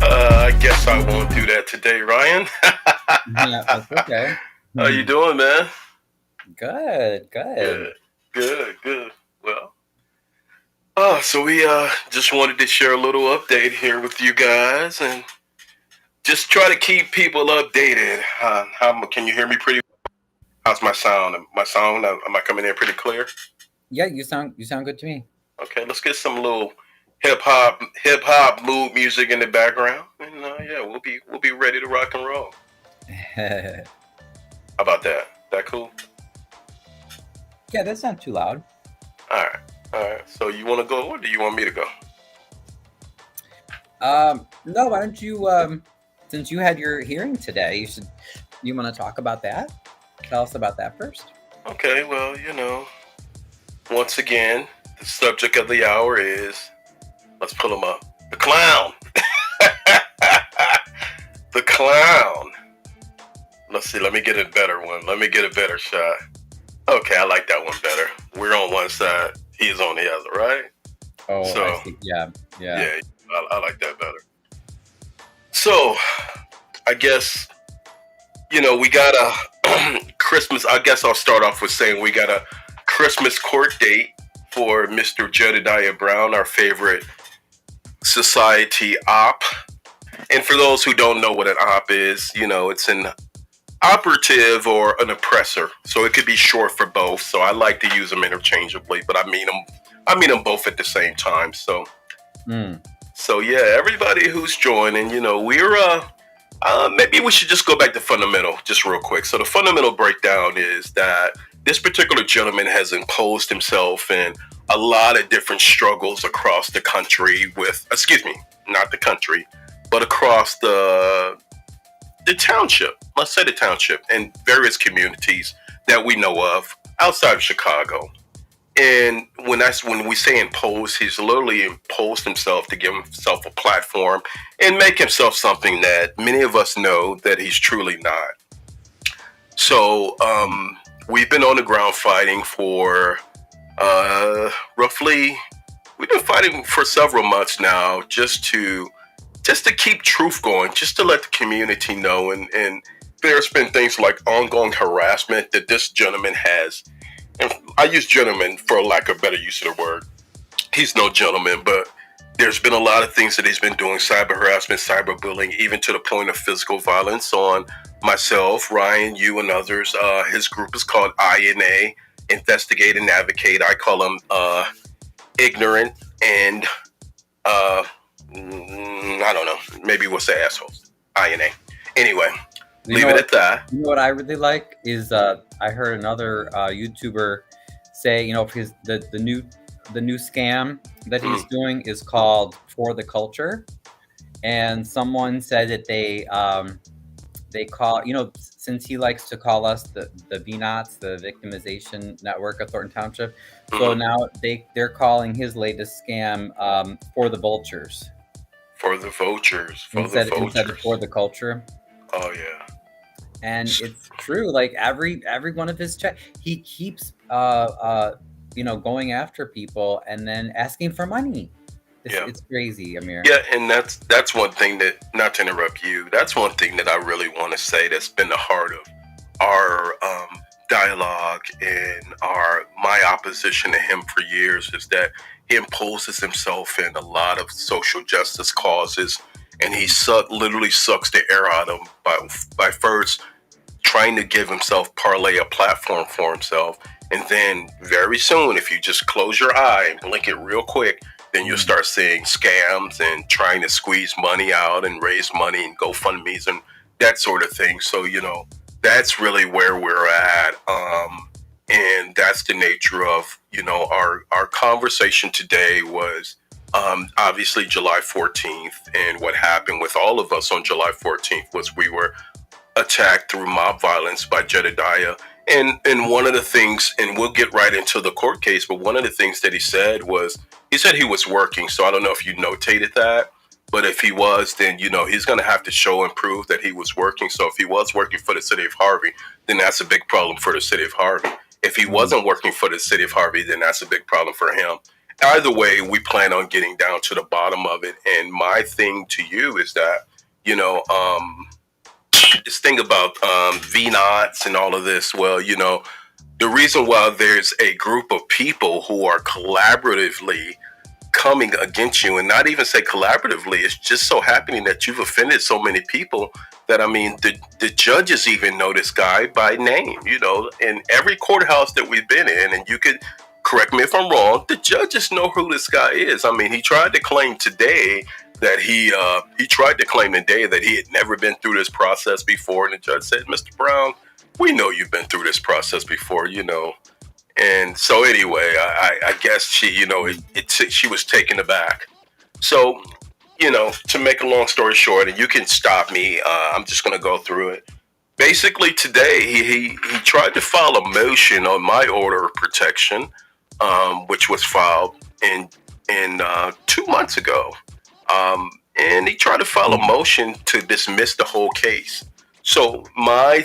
I guess I won't do that today, Ryan. Yeah, that's okay. How you doing, man? Good, good. Good. Well, so we just wanted to share a little update here with you guys, and just try to keep people updated. How can you hear me pretty? How's my sound? My sound? Am I coming in pretty clear? Yeah, you sound good to me. Okay, let's get some little hip hop mood music in the background, and yeah, we'll be ready to rock and roll. Yeah, How about that? That cool? that's not too loud. All right, all right. So you want to go, or do you want me to go? No, why don't you? Since you had your hearing today, you want to talk about that? Tell us about that first. Okay, well, once again, the subject of the hour is, let's pull him up, the clown. The clown. Let's see, let me get a better one. Let me get a better shot. Okay, I like that one better. We're on one side, he's on the other, right? Oh, So, I see. Yeah, yeah. yeah, I like that better. So, I guess, we got a Christmas. I guess I'll start off with saying we got a Christmas court date for Mr. Jedidiah Brown, our favorite society op. And for those who don't know what an op is, it's an operative or an oppressor. So it could be short for both. So I like to use them interchangeably, but I mean them both at the same time. So Mm. so yeah, everybody who's joining, we're maybe we should just go back to fundamental just real quick. So the fundamental breakdown is that this particular gentleman has imposed himself in a lot of different struggles across the country with, excuse me, not the country, but across the township. Let's say the township and various communities that we know of outside of Chicago. And when we say impose, he's literally imposed himself to give himself a platform and make himself something that many of us know that he's truly not. So we've been on the ground fighting for roughly. We've been fighting for several months now, just to keep truth going, just to let the community know. And there's been things like ongoing harassment that this gentleman has, and I use gentleman for lack of better use of the word. He's no gentleman, but there's been a lot of things that he's been doing, cyber harassment, cyberbullying, even to the point of physical violence on myself, Ryan, you, and others. His group is called INA, Investigate and Advocate. I call him ignorant and I don't know, maybe we'll say assholes. INA. Anyway, leave it at that. You know what I really like is I heard another YouTuber say, because the new scam that he's doing is called For the Culture, and someone said that they call, since he likes to call us the VNOTs, the Victimization Network of Thornton Township, so now they're calling his latest scam For the Vultures. For the vultures. Instead of For the Culture. Oh yeah. And it's true. Like every one of his checks, he keeps going after people and then asking for money. It's crazy, Amir. Yeah, and that's one thing that, not to interrupt you, that's one thing that I really want to say that's been the heart of our dialogue and my opposition to him for years, is that he imposes himself in a lot of social justice causes, and he literally sucks the air out of them by first trying to give himself, parlay a platform for himself, and then very soon, if you just close your eye and blink it real quick, then you'll start seeing scams and trying to squeeze money out and raise money and GoFundMe's and that sort of thing. So, that's really where we're at. And that's the nature of, our conversation today was obviously July 14th. And what happened with all of us on July 14th was we were attacked through mob violence by Jedidiah. And one of the things, and we'll get right into the court case, but one of the things that he said he was working. So I don't know if you notated that, but if he was, then, he's going to have to show and prove that he was working. So if he was working for the city of Harvey, then that's a big problem for the city of Harvey. If he wasn't working for the city of Harvey, then that's a big problem for him. Either way, we plan on getting down to the bottom of it. And my thing to you is that, this thing about VNOTs and all of this, well, the reason why there's a group of people who are collaboratively coming against you, and not even say collaboratively, it's just so happening that you've offended so many people that, the judges even know this guy by name, in every courthouse that we've been in, and you could correct me if I'm wrong, the judges know who this guy is. He tried to claim today that he had never been through this process before, and the judge said, "Mr. Brown, we know you've been through this process before, And so anyway, I guess she, she was taken aback. So, to make a long story short, and you can stop me, I'm just going to go through it. Basically, today he tried to file a motion on my order of protection, which was filed in 2 months ago. And he tried to file a motion to dismiss the whole case. So my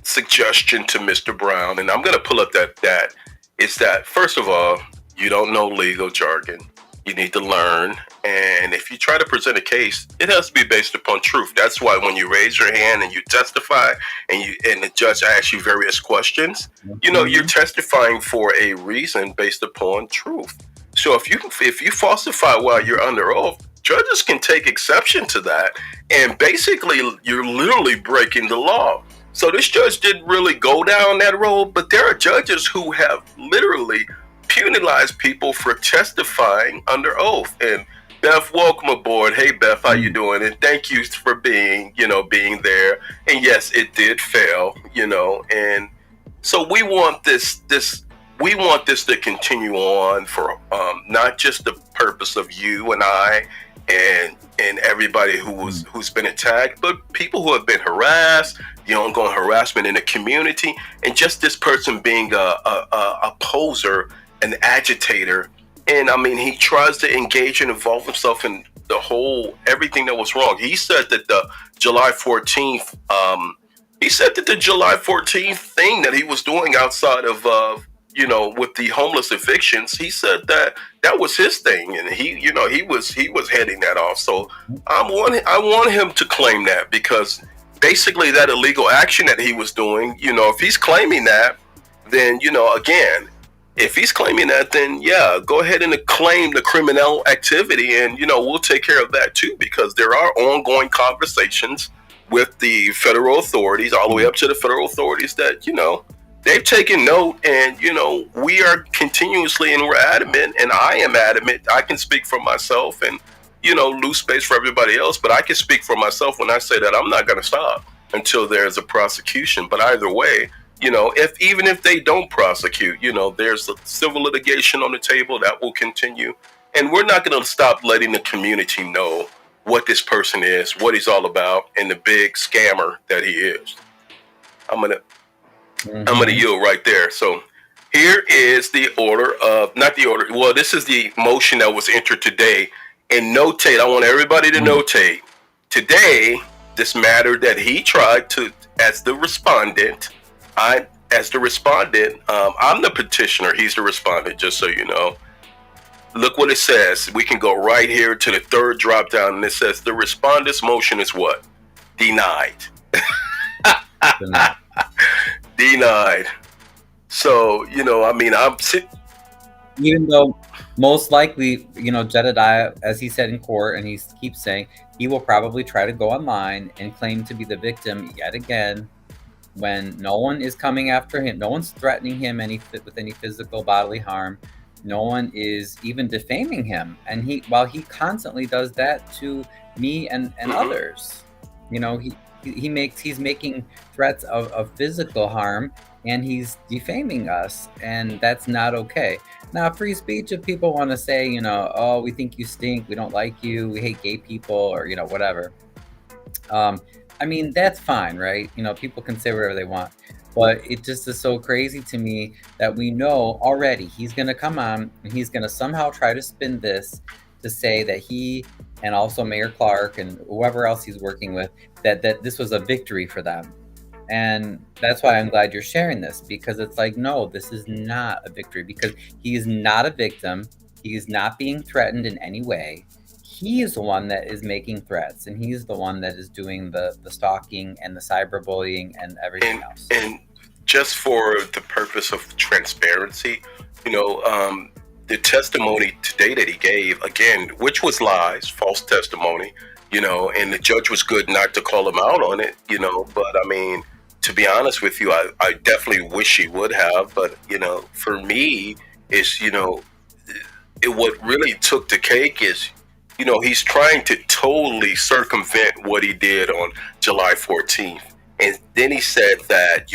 suggestion to Mr. Brown, and I'm going to pull up that is that, first of all, you don't know legal jargon. You need to learn. And if you try to present a case, it has to be based upon truth. That's why when you raise your hand and you testify and the judge asks you various questions, you're testifying for a reason based upon truth. So if you falsify while you're under oath, judges can take exception to that. And basically, you're literally breaking the law. So this judge didn't really go down that road, but there are judges who have literally penalized people for testifying under oath. And Beth, welcome aboard. Hey, Beth, how you doing? And thank you for being there. And yes, it did fail, and so we want this to continue on for not just the purpose of you and I and everybody who's been attacked, but people who have been harassed, the ongoing harassment in the community, and just this person being a poser, an agitator. And he tries to engage and involve himself in everything that was wrong. He said that the July 14th, thing that he was doing outside of, with the homeless evictions, he said that was his thing, and he was heading that off. So I want him to claim that, because basically that illegal action that he was doing, if he's claiming that, then again, If he's claiming that, then yeah, go ahead and claim the criminal activity, and we'll take care of that too, because there are ongoing conversations with the federal authorities, all the way up to the federal authorities, that they've taken note, and we are continuously, and we're adamant, and I am adamant. I can speak for myself, and lose space for everybody else, but I can speak for myself when I say that I'm not going to stop until there's a prosecution. But either way, if even if they don't prosecute, there's a civil litigation on the table that will continue, and we're not going to stop letting the community know what this person is, what he's all about, and the big scammer that he is. I'm gonna yield right there. So here is the order of, not the order. Well, this is the motion that was entered today. And notate, I want everybody to notate today this matter that he tried to, as the respondent. I'm the petitioner. He's the respondent, just so you know. Look what it says. We can go right here to the third drop down, and it says the respondent's motion is what? Denied. Denied. So, I'm sitting. Even though most likely, Jedidiah, as he said in court, and he keeps saying, he will probably try to go online and claim to be the victim yet again, when no one is coming after him, no one's threatening him with any physical bodily harm, no one is even defaming him, and while he constantly does that to me and others, he's making threats of physical harm, and he's defaming us, and that's not okay. Now, free speech, if people want to say, oh, we think you stink, we don't like you, we hate gay people, or whatever, that's fine, right? People can say whatever they want, but it just is so crazy to me that we know already he's going to come on and he's going to somehow try to spin this to say that he, and also Mayor Clark and whoever else he's working with, that this was a victory for them. And that's why I'm glad you're sharing this, because it's like, no, this is not a victory, because he is not a victim. He is not being threatened in any way. He is the one that is making threats, and he's the one that is doing the stalking and the cyberbullying and everything else. And just for the purpose of transparency, the testimony today that he gave, again, which was lies, false testimony, and the judge was good not to call him out on it, but to be honest with you, I definitely wish he would have, but for me, it's what really took the cake is, he's trying to totally circumvent what he did on July 14th. And then he said that,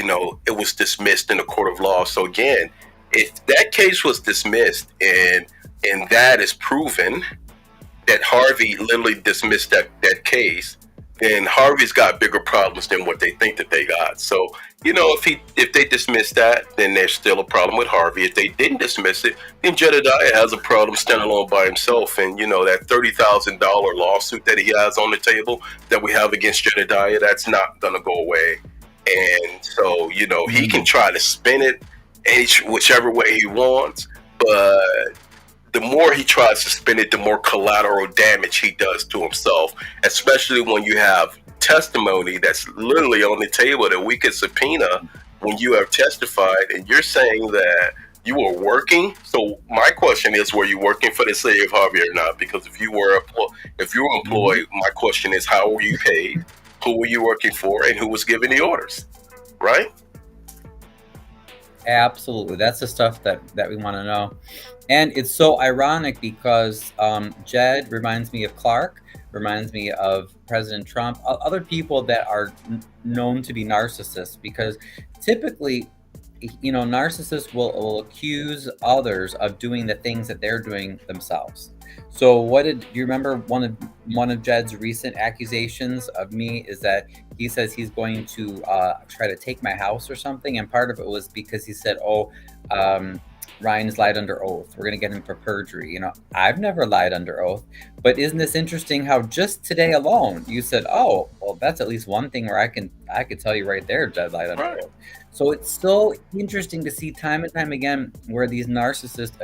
it was dismissed in the court of law. So again, if that case was dismissed and that is proven that Harvey literally dismissed that case, then Harvey's got bigger problems than what they think that they got. So, if they dismiss that, then there's still a problem with Harvey. If they didn't dismiss it, then Jedidiah has a problem standing alone by himself. And, that $30,000 lawsuit that he has on the table that we have against Jedidiah, that's not going to go away. And so, he can try to spin it whichever way he wants, but the more he tries to spin it, the more collateral damage he does to himself, especially when you have testimony that's literally on the table that we could subpoena when you have testified, and you're saying that you were working. So my question is, were you working for the city of Harvey or not? Because if you were employed, my question is, how were you paid? Who were you working for, and who was giving the orders? Right? Absolutely. That's the stuff that we want to know. And it's so ironic because Jed reminds me of Clark, reminds me of President Trump, other people that are known to be narcissists, because typically, narcissists will accuse others of doing the things that they're doing themselves. So do you remember one of Jed's recent accusations of me is that he says he's going to try to take my house or something, and part of it was because he said, Ryan's lied under oath. We're going to get him for perjury. I've never lied under oath, but isn't this interesting how just today alone you said, oh, well, that's at least one thing where I could tell you right there, Jed lied under oath. So it's so interesting to see time and time again where these narcissists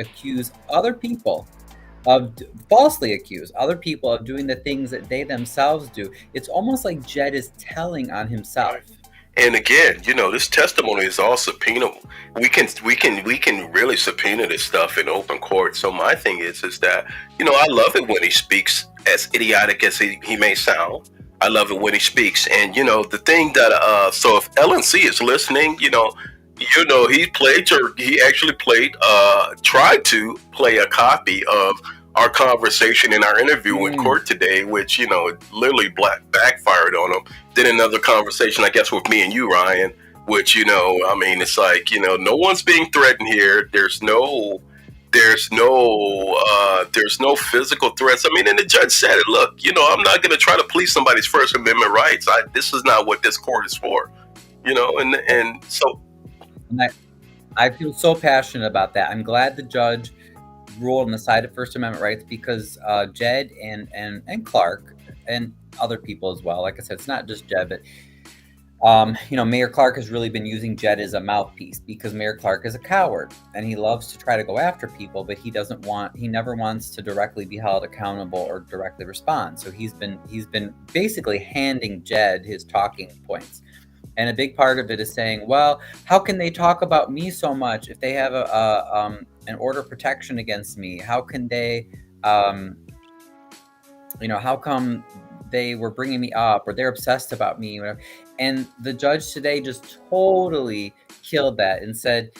falsely accuse other people of doing the things that they themselves do. It's almost like Jed is telling on himself. And again, this testimony is all subpoenable. We can really subpoena this stuff in open court. So my thing is that I love it when he speaks, as idiotic as he may sound. I love it when he speaks. And the thing that so if LNC is listening, he actually tried to play a copy of our conversation in our interview in court today, which literally backfired on him. Then another conversation, I guess, with me and you, Ryan, which it's like no one's being threatened here. There's no physical threats. I mean, and the judge said it. Look, I'm not going to try to police somebody's First Amendment rights. This is not what this court is for. And so. And I feel so passionate about that. I'm glad the judge ruled on the side of First Amendment rights, because Jed and Clark and other people as well. Like I said, it's not just Jed, but Mayor Clark has really been using Jed as a mouthpiece, because Mayor Clark is a coward and he loves to try to go after people, but he never wants to directly be held accountable or directly respond. So he's been basically handing Jed his talking points. And a big part of it is saying, well, how can they talk about me so much if they have an order of protection against me? How can they, how come they were bringing me up, or they're obsessed about me? Whatever. And the judge today just totally killed that and said,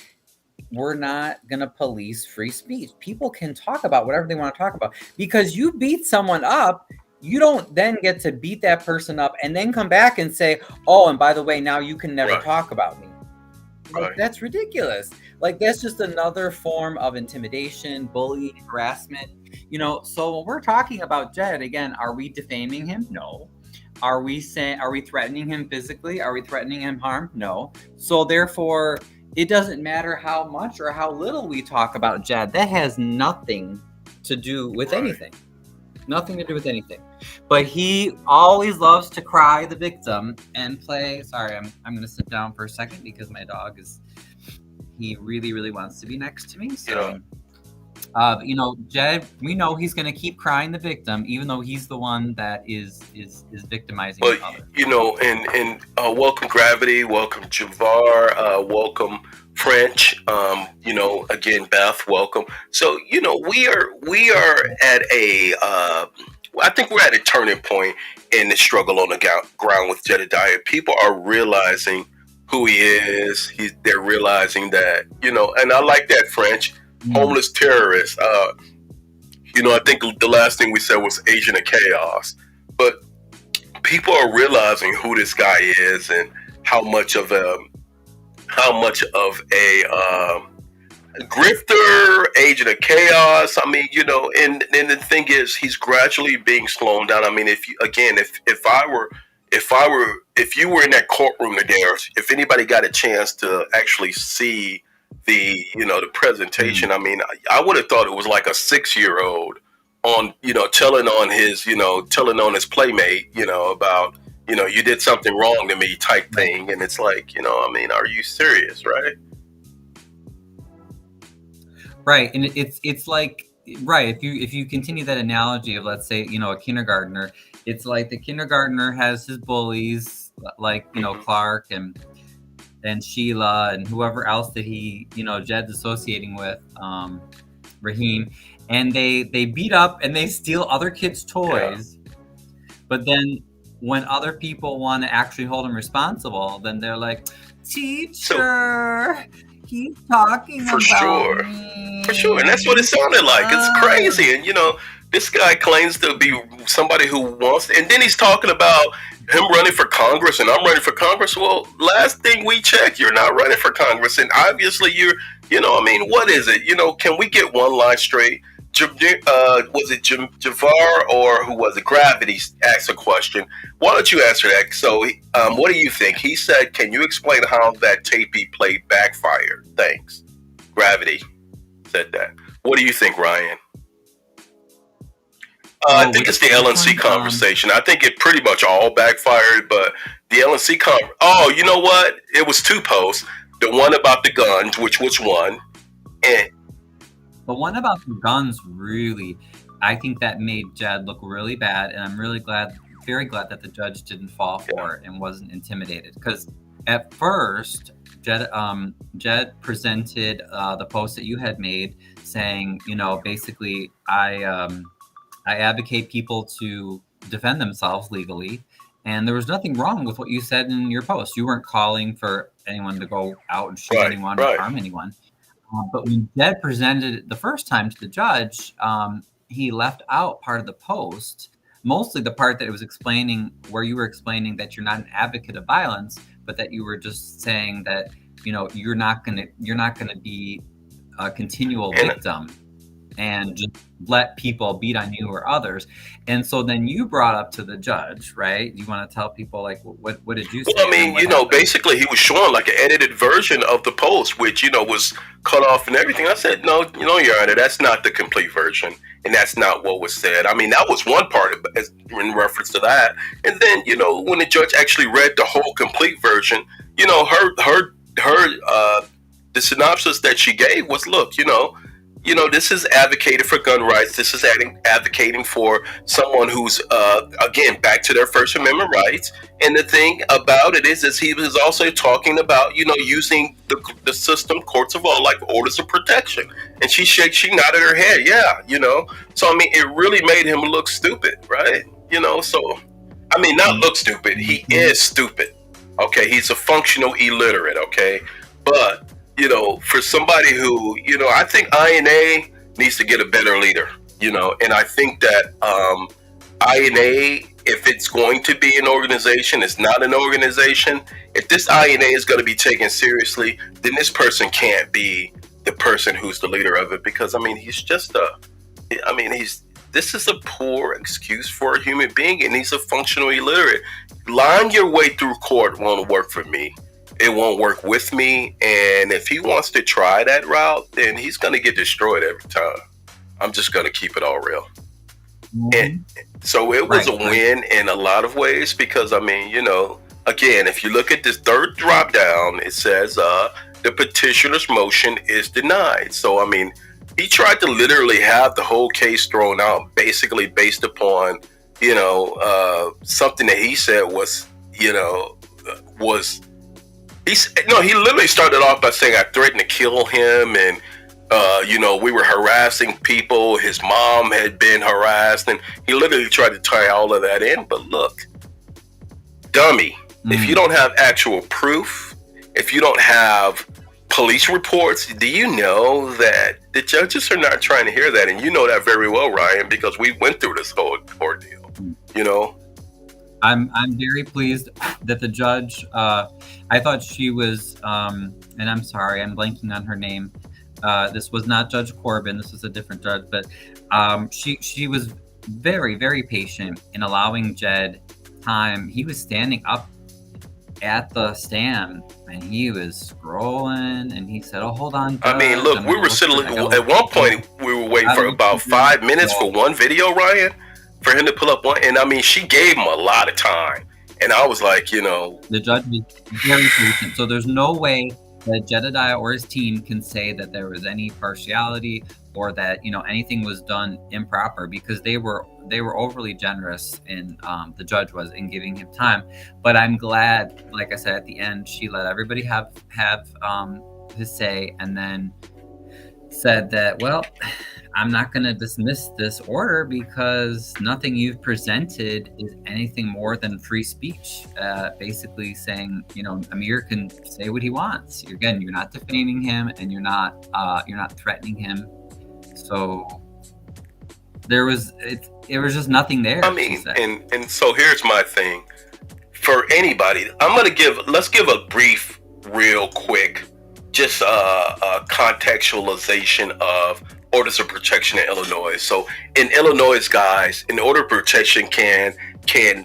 we're not going to police free speech. People can talk about whatever they want to talk about. Because you beat someone up, you don't then get to beat that person up and then come back and say, oh, and by the way, now you can never talk about me. Like, that's ridiculous. Like, that's just another form of intimidation, bullying, harassment. So when we're talking about Jed, again, are we defaming him? No. Are we threatening him physically? Are we threatening him harm? No. So therefore, it doesn't matter how much or how little we talk about Jed. That has nothing to do with anything. Nothing to do with anything. But he always loves to cry the victim and play. Sorry, I'm going to sit down for a second because my dog he really, really wants to be next to me. So, Jed, we know he's going to keep crying the victim, even though he's the one that is victimizing others. And welcome Gravity, welcome Javar, welcome French. Again, Beth, welcome. So, we are at I think we're at a turning point in the struggle on the ground with Jedidiah. People are realizing who he is. They're realizing that, and I like that, French, homeless terrorist. I think the last thing we said was agent of chaos. But people are realizing who this guy is and how much of a grifter, agent of chaos. I mean, and the thing is, he's gradually being slowed down. I mean, if you were in that courtroom today, or if anybody got a chance to actually see the presentation, I mean, I would have thought it was like a 6-year-old on telling on his playmate about you did something wrong to me type thing. And it's like, I mean, are you serious? Right. And it's like, right, if you continue that analogy of, let's say, a kindergartner, it's like the kindergartner has his bullies, like Clark and Sheila and whoever else that he Jed's associating with, Raheem, and they beat up and they steal other kids' toys. But then when other people want to actually hold him responsible, then they're like, teacher, he's talking about me. For sure. And that's what it sounded like. It's crazy. And, this guy claims to be somebody who wants, and then he's talking about him running for Congress and I'm running for Congress. Well, last thing we checked, you're not running for Congress. And obviously what is it? Can we get one line straight? Was it Javar or who was it? Gravity asked a question. Why don't you answer that? So, what do you think? He said, can you explain how that tape he played backfired? Thanks. Gravity said that. What do you think, Ryan? I think it's the LNC conversation. I think it pretty much all backfired, but the LNC oh, you know what? It was 2 posts. The one about the guns, which was one, and the one about the guns, really, I think that made Jed look really bad, and I'm really very glad that the judge didn't fall for it and wasn't intimidated. Because at first, Jed presented the post that you had made saying, basically, I advocate people to defend themselves legally. And there was nothing wrong with what you said in your post. You weren't calling for anyone to go out and shoot Right, anyone or right. harm anyone. But when Jed presented it the first time to the judge, he left out part of the post, mostly the part that it was explaining, where you were explaining that you're not an advocate of violence, but that you were just saying that you're not gonna be a continual And victim and just let people beat on you or others. And so then you brought up to the judge, right? You want to tell people, like, what did you well, say? I And then mean, what happened? basically he was showing like an edited version of the post, which was cut off and everything. I said, no, Your Honor, that's not the complete version, and that's not what was said. I mean, that was one part of it, in reference to that. And then, when the judge actually read the whole complete version, her the synopsis that she gave was, look, this is advocated for gun rights. This is advocating for someone who's, again, back to their First Amendment rights. And the thing about it is he was also talking about, using the system, courts of law, like orders of protection. And she nodded her head, yeah, So, I mean, it really made him look stupid, right? So, I mean, not look stupid. He is stupid. Okay, he's a functional illiterate. Okay, but for somebody who, I think INA needs to get a better leader, and I think that INA, if it's going to be an organization, it's not an organization. If this INA is going to be taken seriously, then this person can't be the person who's the leader of it, because, I mean, this is a poor excuse for a human being, and he's a functional illiterate. Lying your way through court won't work for me. It won't work with me. And if he wants to try that route, then he's going to get destroyed every time. I'm just going to keep it all real. Mm-hmm. And so it was a win in a lot of ways, because, I mean, again, if you look at this third drop down, it says the petitioner's motion is denied. So, I mean, he tried to literally have the whole case thrown out, basically based upon, something that he said was, he literally started off by saying I threatened to kill him, and we were harassing people. His mom had been harassed, and he literally tried to tie all of that in. But look, dummy, if you don't have actual proof, if you don't have police reports, do you know that the judges are not trying to hear that? And you know that very well, Ryan, because we went through this whole ordeal. I'm very pleased that the judge, I thought she was, and I'm sorry, I'm blanking on her name. This was not Judge Corbin. This was a different judge, but she was very, very patient in allowing Jed time. He was standing up at the stand and he was scrolling, and he said, "Oh, hold on, Judge. I mean, look, we were sitting at one point. We were waiting for about 5 minutes for one video, Ryan, for him to pull up one. And I mean, she gave him a lot of time, and I was like, the judge was very patient. So there's no way that Jedidiah or his team can say that there was any partiality or that anything was done improper, because they were overly generous, and the judge was, in giving him time. But I'm glad, like I said, at the end, she let everybody have his say, and then said that, well, I'm not going to dismiss this order because nothing you've presented is anything more than free speech. Basically saying, Amir can say what he wants. Again, you're not defaming him, and you're not threatening him. So there was just nothing there. I mean, and so here's my thing for anybody. Let's give a brief, real quick, just a contextualization of orders of protection in Illinois. So in Illinois, guys, an order of protection can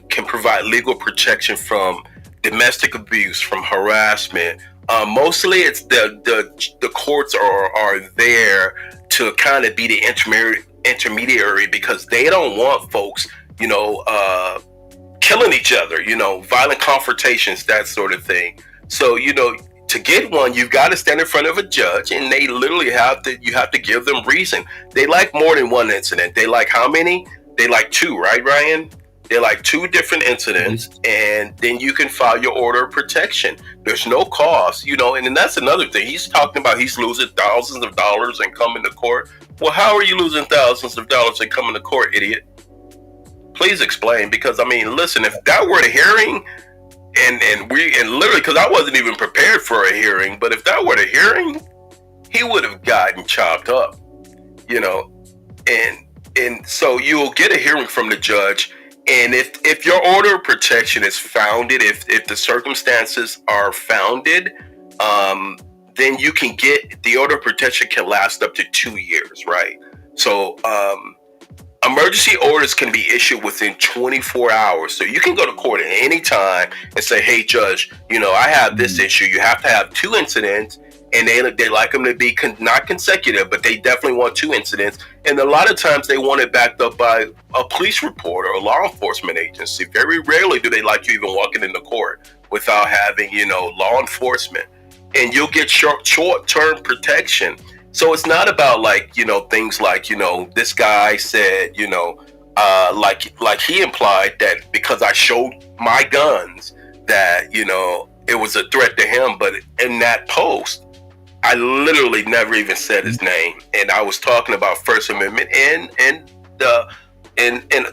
provide legal protection from domestic abuse, from harassment. Mostly it's the courts are there to kind of be the intermediary, because they don't want folks, killing each other, violent confrontations, that sort of thing. So, to get one, you've got to stand in front of a judge, and they literally you have to give them reason. They like more than one incident. They like how many? They like two, right, Ryan? They're like two different incidents, and then you can file your order of protection. There's no cost, and then that's another thing. He's talking about he's losing thousands of dollars and coming to court. Well, how are you losing thousands of dollars and coming to court, idiot? Please explain, because I mean, listen, if that were a hearing, and literally, because I wasn't even prepared for a hearing, but if that were a hearing, he would have gotten chopped up, and so you'll get a hearing from the judge. And if your order of protection is founded, if the circumstances are founded, then you can get the order of protection can last up to 2 years, right? So emergency orders can be issued within 24 hours. So you can go to court at any time and say, hey, judge, I have this issue. You have to have 2 incidents. And they like them to be not consecutive, but they definitely want 2 incidents. And a lot of times they want it backed up by a police report or a law enforcement agency. Very rarely do they like you even walking into court without having, law enforcement. And you'll get short-term protection. So it's not about things like, this guy said, like he implied that because I showed my guns that, it was a threat to him. But in that post, I literally never even said his name, and I was talking about First Amendment and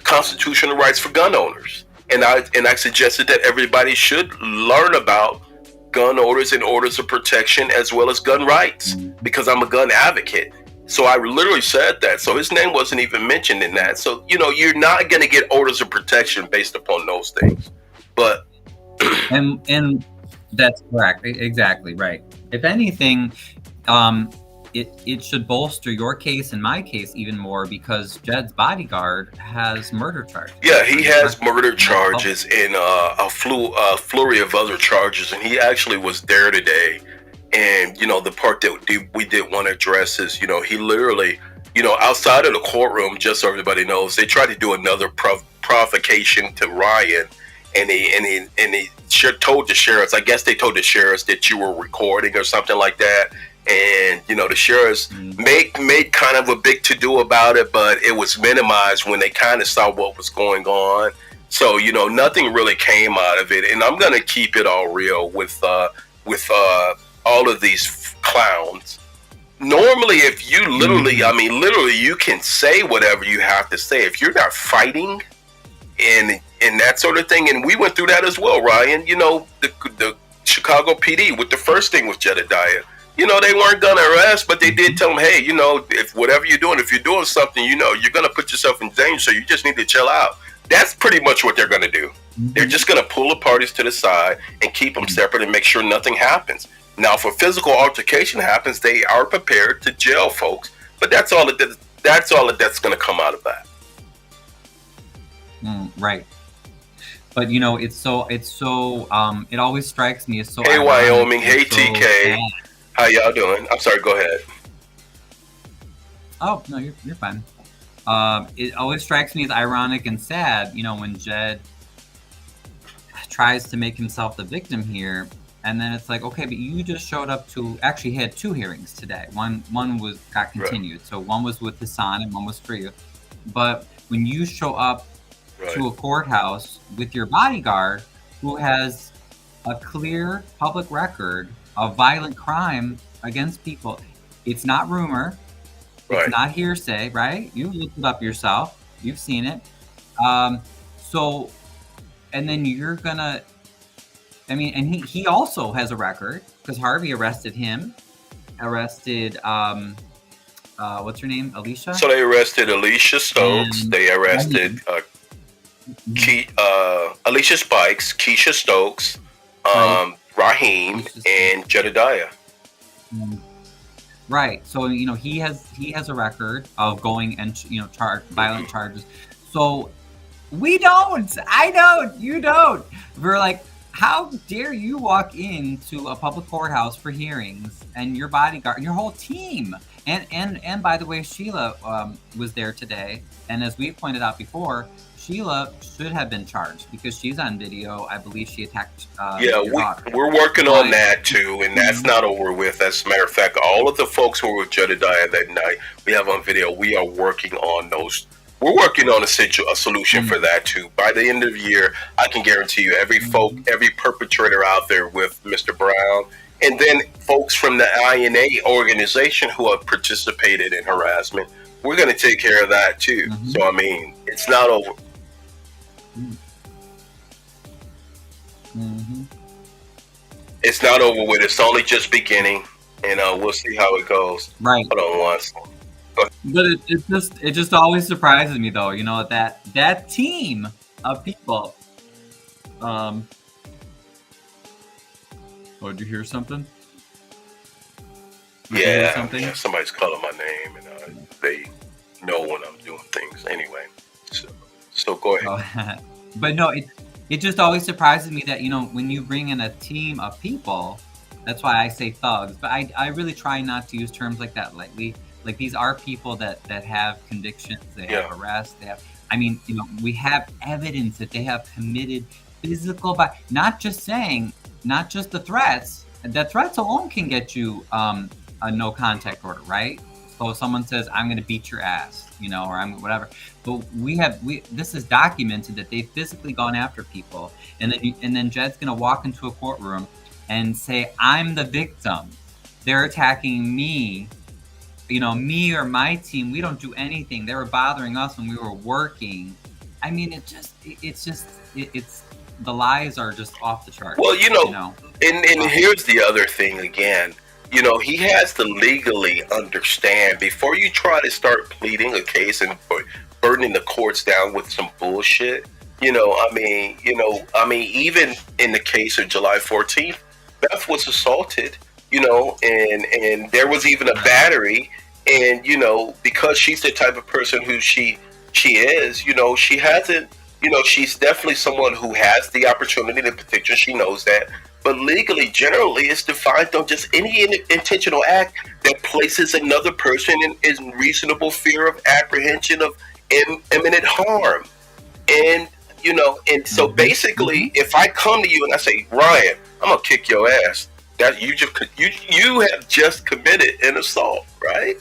constitutional rights for gun owners, and I suggested that everybody should learn about gun owners and orders of protection as well as gun rights, because I'm a gun advocate. So I literally said that. So his name wasn't even mentioned in that. So you're not going to get orders of protection based upon those things, but and that's correct. Exactly right. If anything, it should bolster your case and my case even more, because Jed's bodyguard has murder charges. Yeah, he has murder charges and a flurry of other charges, and he actually was there today. And the part that we did want to address is, he literally, outside of the courtroom, just so everybody knows, they tried to do another provocation to Ryan. And he told the sheriffs, I guess they told the sheriffs that you were recording or something like that. And, the sheriffs made kind of a big to-do about it, but it was minimized when they kind of saw what was going on. So, nothing really came out of it. And I'm going to keep it all real with all of these clowns. Normally, if you literally, you can say whatever you have to say. If you're not fighting and that sort of thing, and we went through that as well, Ryan. The Chicago PD with the first thing with Jedidiah. They weren't gonna arrest, but they did tell him, hey, if whatever you're doing, if you're doing something, you're gonna put yourself in danger, so you just need to chill out. That's pretty much what they're gonna do. They're just gonna pull the parties to the side and keep them separate and make sure nothing happens. Now, if a physical altercation happens, they are prepared to jail folks, but that's all that's gonna come out of that. Right. But it's so it always strikes me as so. Hey, Wyoming. Hey, TK. How y'all doing? I'm sorry. Go ahead. Oh no, you're fine. It always strikes me as ironic and sad, when Jed tries to make himself the victim here, and then it's like, okay, but you just showed up to actually had 2 hearings today. One got continued, right. So one was with Hassan and one was for you. But when you show up to a courthouse with your bodyguard, who has a clear public record of violent crime against people, it's not rumor, it's not hearsay, right? You looked it up yourself, you've seen it. So, and then you're gonna, and he also has a record, because Harvey arrested him, what's her name, Alicia? So they arrested Alicia Stokes, they arrested Alicia Spikes, Keisha Stokes, Raheem, and Jedidiah. Right. So he has a record of going and violent charges. So we don't. I don't. You don't. We're like, how dare you walk into a public courthouse for hearings and your bodyguard and your whole team? And by the way, Sheila was there today, and as we pointed out before, Sheila should have been charged because she's on video. I believe she attacked your daughter. We're working on that too, and that's not over with. As a matter of fact, all of the folks who were with Jedidiah that night, we have on video. We are working on those we're working on a solution for that too. By the end of the year, I can guarantee you, every perpetrator out there with Mr. Brown, and then folks from the INA organization who have participated in harassment, we're going to take care of that too. So I mean, it's not over. It's not over with. It's only just beginning, and we'll see how it goes. Right. Hold on once. But it just always surprises me though, you know, that team of people. Oh, did you hear something? Yeah, somebody's calling my name, and they know when I'm doing things anyway. So go ahead. Oh, but no, it just always surprises me that, you know, when you bring in a team of people, that's why I say thugs, but I really try not to use terms like that lightly. Like, these are people that have convictions, they have arrests, I mean, you know, we have evidence that they have committed physical, not just the threats. The threats alone can get you a no contact order, right? So if someone says, I'm going to beat your ass, you know, or I'm whatever. But this is documented that they've physically gone after people. And then Jed's going to walk into a courtroom and say, I'm the victim. They're attacking me. You know, me or my team, we don't do anything. They were bothering us when we were working. I mean, it's the lies are just off the chart. Well, you know? And here's the other thing again. You know, he has to legally understand before you try to start pleading a case and burning the courts down with some bullshit. You know, I mean, even in the case of July 14th, Beth was assaulted, you know, and there was even a battery. And, you know, because she's the type of person who she is, you know, she hasn't, you know, she's definitely someone who has the opportunity to petition. She knows that. But legally, generally, it's defined on just any intentional act that places another person in reasonable fear of apprehension of imminent harm. And, you know, and so basically, if I come to you and I say, Ryan, I'm going to kick your ass, that you have just committed an assault, right?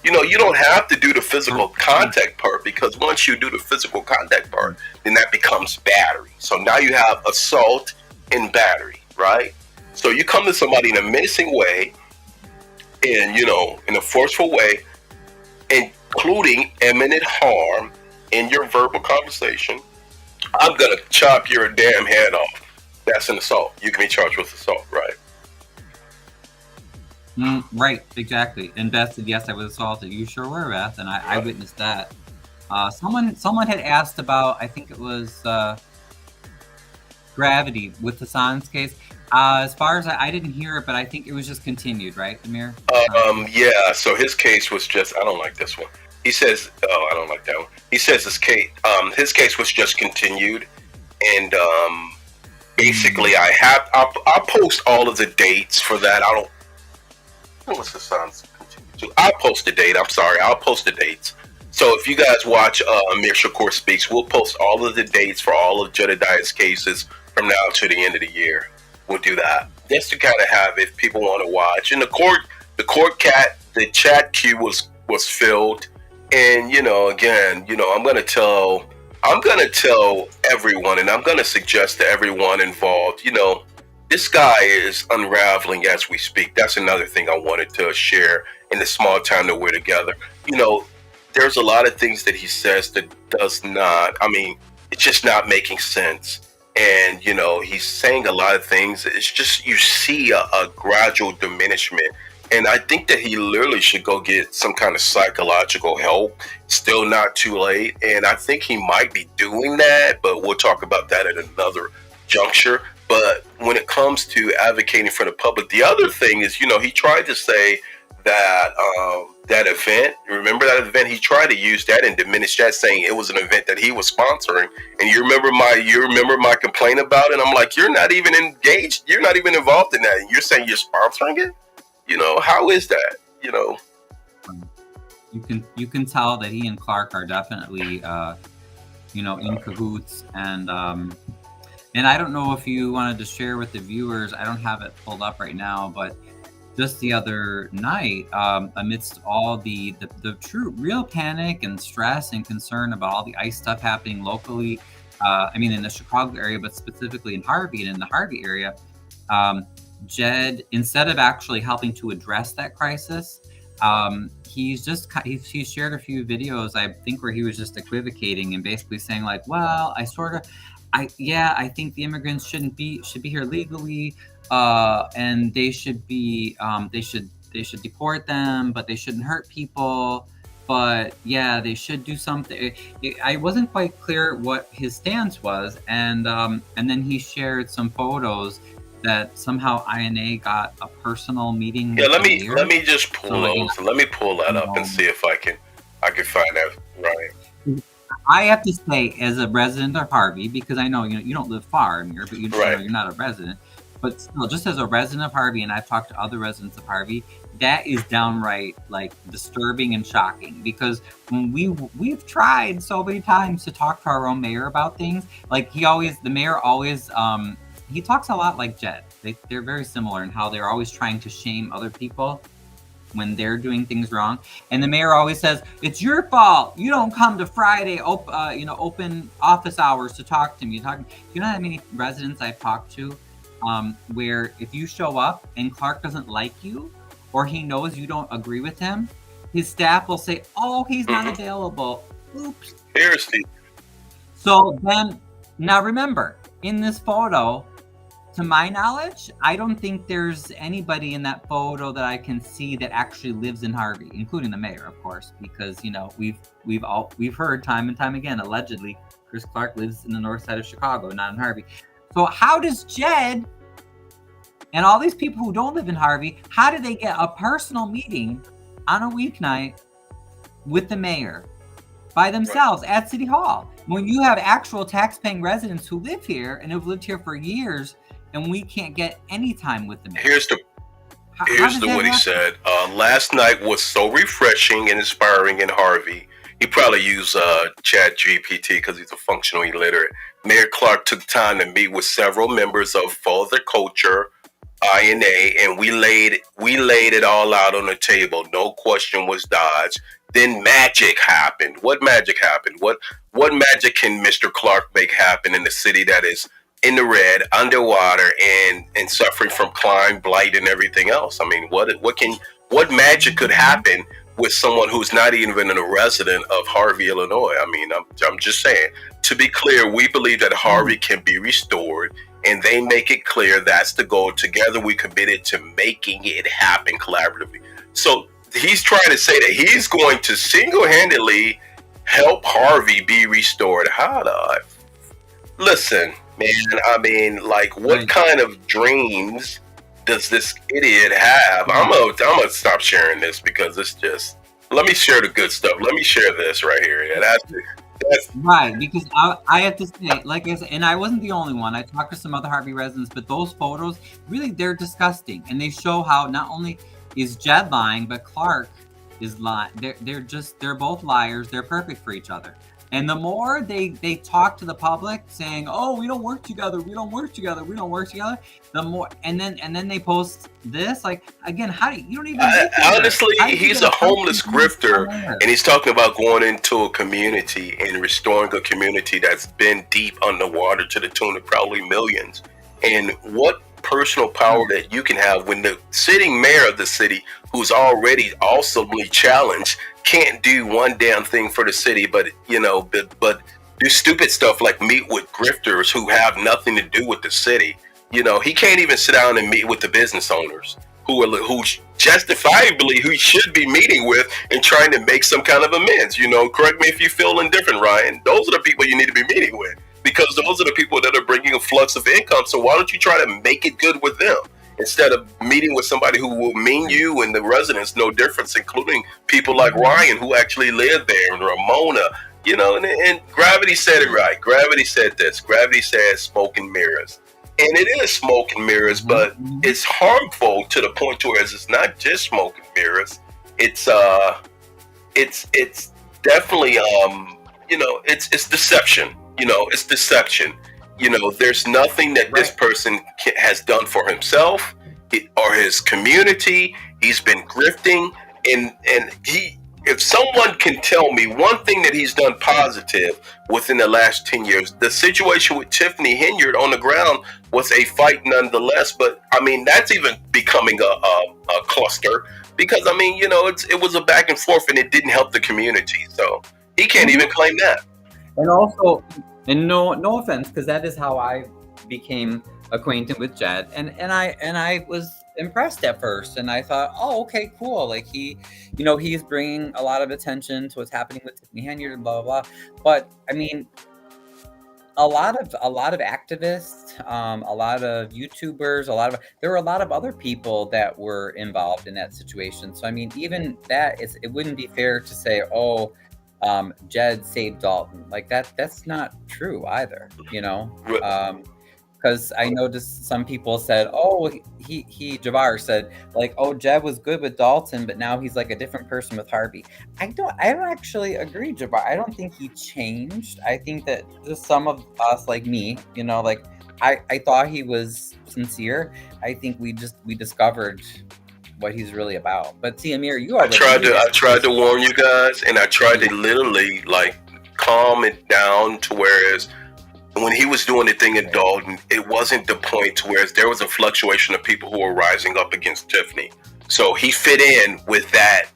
You know, you don't have to do the physical contact part, because once you do the physical contact part, then that becomes battery. So now you have assault and battery, right? So you come to somebody in a menacing way and, you know, in a forceful way, including imminent harm in your verbal conversation. I'm going to chop your damn head off. That's an assault. You can be charged with assault, right? Right, exactly. And Beth said, yes, I was assaulted. You sure were, Beth, and I witnessed that. Someone had asked about, I think it was gravity with Hassan's case. As far as I didn't hear it, but I think it was just continued, right, Amir? Yeah. So his case was just. I don't like this one. He says, "Oh, I don't like that one." He says his case was just continued, and basically, I'll post all of the dates for that. I don't. What's the son's continue? I'll post the date. I'm sorry. I'll post the dates. So if you guys watch Amir Shakur Speaks, we'll post all of the dates for all of Jedidiah's cases from now to the end of the year. We'll do that just to kind of have, if people want to watch. And the chat queue was filled. And, you know, again, you know, I'm gonna tell everyone, and I'm gonna suggest to everyone involved, you know, this guy is unraveling as we speak. That's another thing I wanted to share in the small time that we're together. You know, there's a lot of things that he says that does not, I mean, it's just not making sense. And, you know, he's saying a lot of things. It's just, you see a gradual diminishment. And I think that he literally should go get some kind of psychological help. Still not too late. And I think he might be doing that, but we'll talk about that at another juncture. But when it comes to advocating for the public, the other thing is, you know, he tried to say that that event, remember that event? He tried to use that and diminish that, saying it was an event that he was sponsoring. And you remember my complaint about it? I'm like, you're not even engaged. You're not even involved in that. And you're saying you're sponsoring it? You know, how is that? You know, you can tell that he and Clark are definitely, you know, in cahoots. And I don't know if you wanted to share with the viewers. I don't have it pulled up right now, but just the other night, amidst all the true real panic and stress and concern about all the ICE stuff happening locally, I mean in the Chicago area, but specifically in Harvey and in the Harvey area, Jed, instead of actually helping to address that crisis, he's shared a few videos, I think, where he was just equivocating and basically saying like, well, I think the immigrants should be here legally, and they should deport them, but they shouldn't hurt people. But yeah, they should do something. I wasn't quite clear what his stance was, and then he shared some photos that somehow INA got a personal meeting. Yeah, let me just pull those. Let me pull that up and see if I can find that, Ryan. I have to say, as a resident of Harvey, because I know you don't live far, Amir, but Right. you're not a resident. But still, just as a resident of Harvey, and I've talked to other residents of Harvey, that is downright like disturbing and shocking. Because when we've tried so many times to talk to our own mayor about things, like the mayor always he talks a lot like Jed. They're very similar in how they're always trying to shame other people when they're doing things wrong. And the mayor always says, it's your fault. You don't come to Friday, open office hours to talk to me. You know how many residents I've talked to where if you show up and Clark doesn't like you, or he knows you don't agree with him, his staff will say, oh, he's not available. Oops. Seriously. So then, now remember, in this photo, to my knowledge, I don't think there's anybody in that photo that I can see that actually lives in Harvey, including the mayor, of course, because we've heard time and time again, allegedly, Chris Clark lives in the north side of Chicago, not in Harvey. So how does Jed and all these people who don't live in Harvey, how do they get a personal meeting on a weeknight with the mayor by themselves at City Hall, when you have actual tax-paying residents who live here and have lived here for years, and we can't get any time with them? Here's what he said. Last night was so refreshing and inspiring in Harvey. He probably used Chat GPT because he's a functional illiterate. Mayor Clark took time to meet with several members of For the Culture INA, and we laid it all out on the table. No question was dodged. Then magic happened. What magic happened? What magic can Mr. Clark make happen in the city that is in the red, underwater, and suffering from climate, blight, and everything else? I mean, what magic could happen with someone who's not even a resident of Harvey, Illinois? I mean, I'm just saying. To be clear, we believe that Harvey can be restored, and they make it clear that's the goal. Together, we committed to making it happen collaboratively. So he's trying to say that he's going to single-handedly help Harvey be restored. Listen, man, I mean, like, what kind of dreams does this idiot have? I'm gonna stop sharing this because it's just. Let me share the good stuff. Let me share this right here. Yeah, that's right, because I have to say, like I said, and I wasn't the only one. I talked to some other Harvey residents, but those photos, really, they're disgusting, and they show how not only is Jed lying, but Clark is lying. They're both liars. They're perfect for each other. And the more they talk to the public saying, oh, we don't work together, the more, and then they post this, like, again, how do you don't even honestly, he's a homeless grifter, and he's talking about going into a community and restoring a community that's been deep underwater to the tune of probably millions. And what personal power that you can have when the sitting mayor of the city, who's already awesomely challenged, can't do one damn thing for the city, but do stupid stuff like meet with grifters who have nothing to do with the city. He can't even sit down and meet with the business owners who justifiably who should be meeting with and trying to make some kind of amends. Correct me if you feel indifferent, Ryan. Those are the people you need to be meeting with, because those are the people that are bringing a flux of income. So why don't you try to make it good with them instead of meeting with somebody who will mean you and the residents no difference, including people like Ryan who actually live there, and Ramona, and Gravity said it right. Gravity said this. Gravity said smoke and mirrors. And it is smoke and mirrors, but it's harmful to the point to where it's not just smoke and mirrors. It's definitely it's deception. It's deception. There's nothing that this person has done for himself, or his community. He's been grifting, and he. If someone can tell me one thing that he's done positive within the last 10 years, the situation with Tiffany Henyard on the ground was a fight nonetheless. But I mean, that's even becoming a cluster because I mean, it was a back and forth and it didn't help the community. So he can't even claim that. And also, and no offense, because that is how I became acquainted with Jed, and I was impressed at first, and I thought, oh, okay, cool. Like he's bringing a lot of attention to what's happening with Tiffany Henyard and blah blah blah. But I mean, a lot of activists, a lot of YouTubers, there were a lot of other people that were involved in that situation. So I mean, even that it wouldn't be fair to say, oh, Jed saved Dalton. Like that's not true either, because I noticed some people said, oh, Jabbar said, like, oh, Jed was good with Dalton, but now he's like a different person with Harvey. I don't actually agree, Jabbar. I don't think he changed. I think that just some of us, like me, like I thought he was sincere. I think we discovered what he's really about. But see, Amir, I tried to warn you guys, and I tried to literally like calm it down to whereas when he was doing the thing in Dalton, it wasn't the point to where there was a fluctuation of people who were rising up against Tiffany. So he fit in with that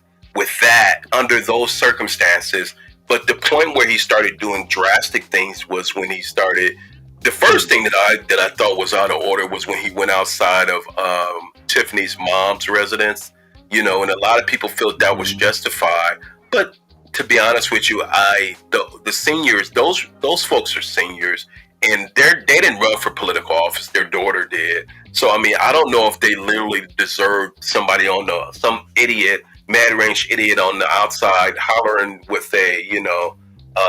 under those circumstances. But the point where he started doing drastic things was when he started. The first thing that I thought was out of order was when he went outside of Tiffany's mom's residence, and a lot of people felt that was justified. But to be honest with you, the seniors, those folks are seniors, and they didn't run for political office. Their daughter did. So I mean, I don't know if they literally deserved somebody some idiot, mad range idiot on the outside hollering with a